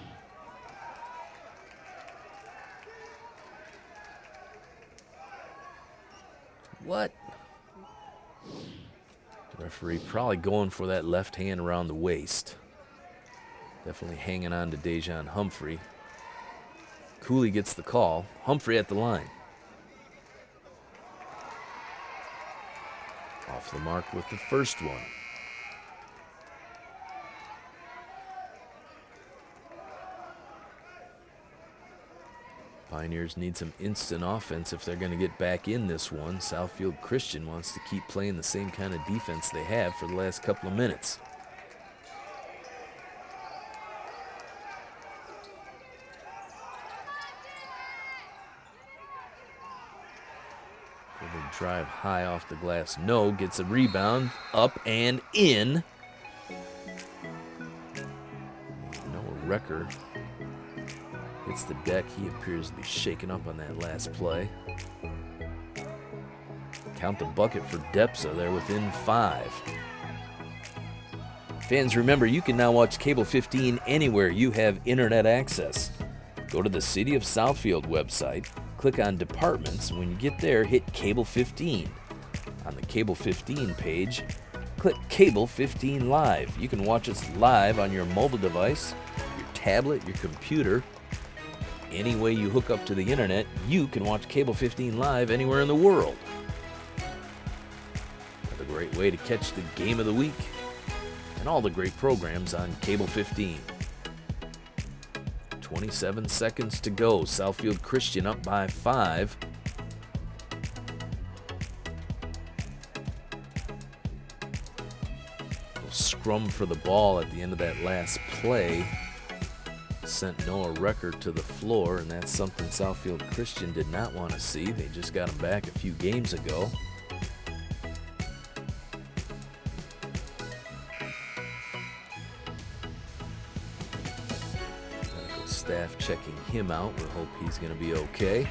Speaker 1: What? The referee probably going for that left hand around the waist. Definitely hanging on to Dejan Humphrey. Cooley gets the call. Humphrey at the line. Off the mark with the first one. Pioneers need some instant offense if they're going to get back in this one. Southfield Christian wants to keep playing the same kind of defense they have for the last couple of minutes. Drive high off the glass. No, gets a rebound. Up and in. Noah Wrecker hits the deck. He appears to be shaken up on that last play. Count the bucket for Depsa. They're within 5. Fans, remember, you can now watch Cable 15 anywhere you have internet access. Go to the City of Southfield website. Click on Departments, and when you get there, hit Cable 15. On the Cable 15 page, click Cable 15 Live. You can watch us live on your mobile device, your tablet, your computer. Any way you hook up to the internet, you can watch Cable 15 Live anywhere in the world. Another great way to catch the game of the week and all the great programs on Cable 15. 27 seconds to go. Southfield Christian up by 5. Scrum for the ball at the end of that last play sent Noah Recker to the floor, and that's something Southfield Christian did not want to see. They just got him back a few games ago. Medical staff checking him out. We hope he's going to be okay.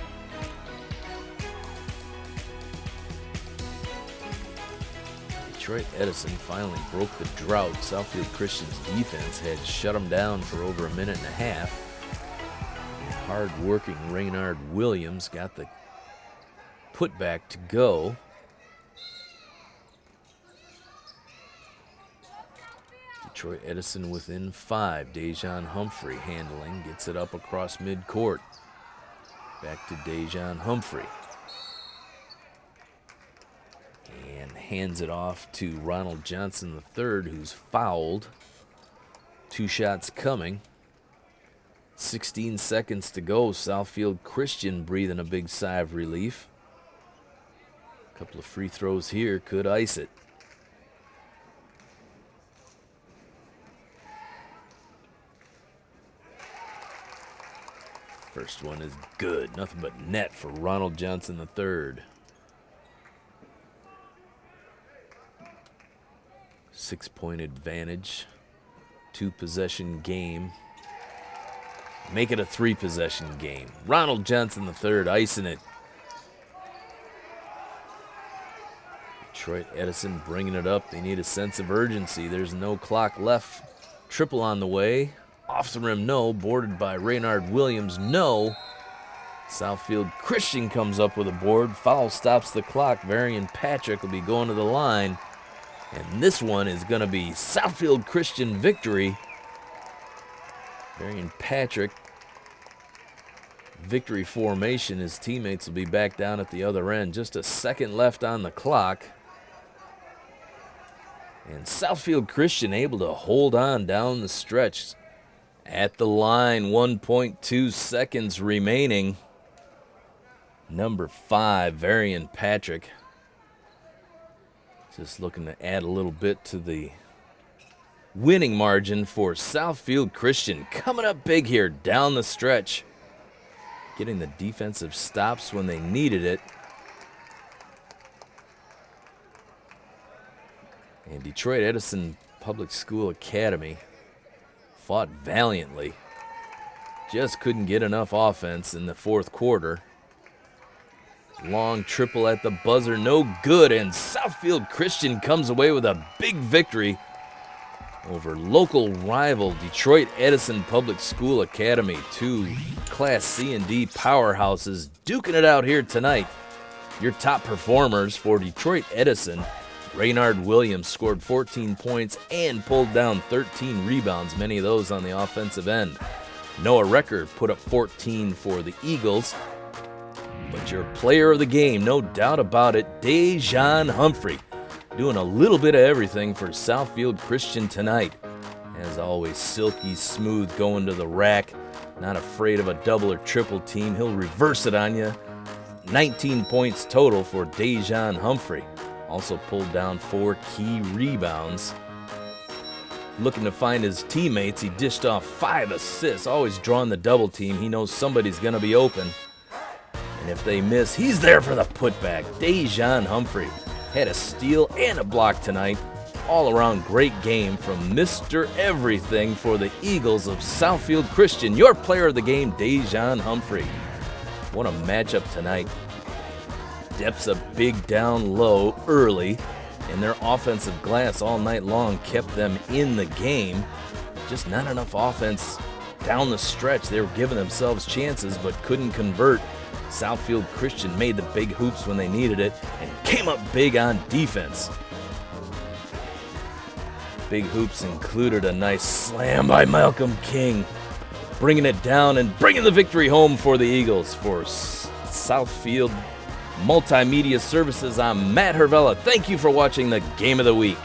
Speaker 1: Detroit Edison finally broke the drought. Southfield Christian's defense had shut them down for over a minute and a half. And hard-working Raynard Williams got the putback to go. Detroit Edison within 5. Dejan Humphrey handling, gets it up across midcourt. Back to Dejan Humphrey. And hands it off to Ronald Johnson III, who's fouled. 2 shots coming. 16 seconds to go. Southfield Christian breathing a big sigh of relief. A couple of free throws here could ice it. First one is good. Nothing but net for Ronald Johnson III. 6-point advantage. 2-possession game. Make it a 3-possession game. Ronald Johnson III icing it. Detroit Edison bringing it up. They need a sense of urgency. There's no clock left. Triple on the way. Off the rim, no. Boarded by Raynard Williams, no. Southfield Christian comes up with a board. Foul stops the clock. Varian Patrick will be going to the line. And this one is going to be Southfield Christian victory. Varian Patrick, victory formation. His teammates will be back down at the other end. Just a second left on the clock. And Southfield Christian able to hold on down the stretch. At the line, 1.2 seconds remaining. Number 5, Varian Patrick. Just looking to add a little bit to the winning margin for Southfield Christian. Coming up big here down the stretch. Getting the defensive stops when they needed it. And Detroit Edison Public School Academy fought valiantly. Just couldn't get enough offense in the fourth quarter. Long triple at the buzzer, no good, and Southfield Christian comes away with a big victory over local rival Detroit Edison Public School Academy. 2 Class C and D powerhouses duking it out here tonight. Your top performers for Detroit Edison: Raynard Williams scored 14 points and pulled down 13 rebounds, many of those on the offensive end. Noah Recker put up 14 for the Eagles. But your player of the game, no doubt about it, Dejan Humphrey, doing a little bit of everything for Southfield Christian tonight. As always, silky smooth going to the rack, not afraid of a double or triple team. He'll reverse it on you. 19 points total for Dejan Humphrey. Also pulled down 4 key rebounds. Looking to find his teammates, he dished off 5 assists, always drawing the double team. He knows somebody's going to be open. And if they miss, he's there for the putback. Dejan Humphrey had a steal and a block tonight. All-around great game from Mr. Everything for the Eagles of Southfield Christian. Your player of the game, Dejan Humphrey. What a matchup tonight. Depths a big down low early, and their offensive glass all night long kept them in the game. Just not enough offense down the stretch. They were giving themselves chances but couldn't convert. Southfield Christian made the big hoops when they needed it and came up big on defense. Big hoops included a nice slam by Malcolm King, bringing it down and bringing the victory home for the Eagles. For Southfield Multimedia Services, I'm Matt Hervella. Thank you for watching the Game of the Week.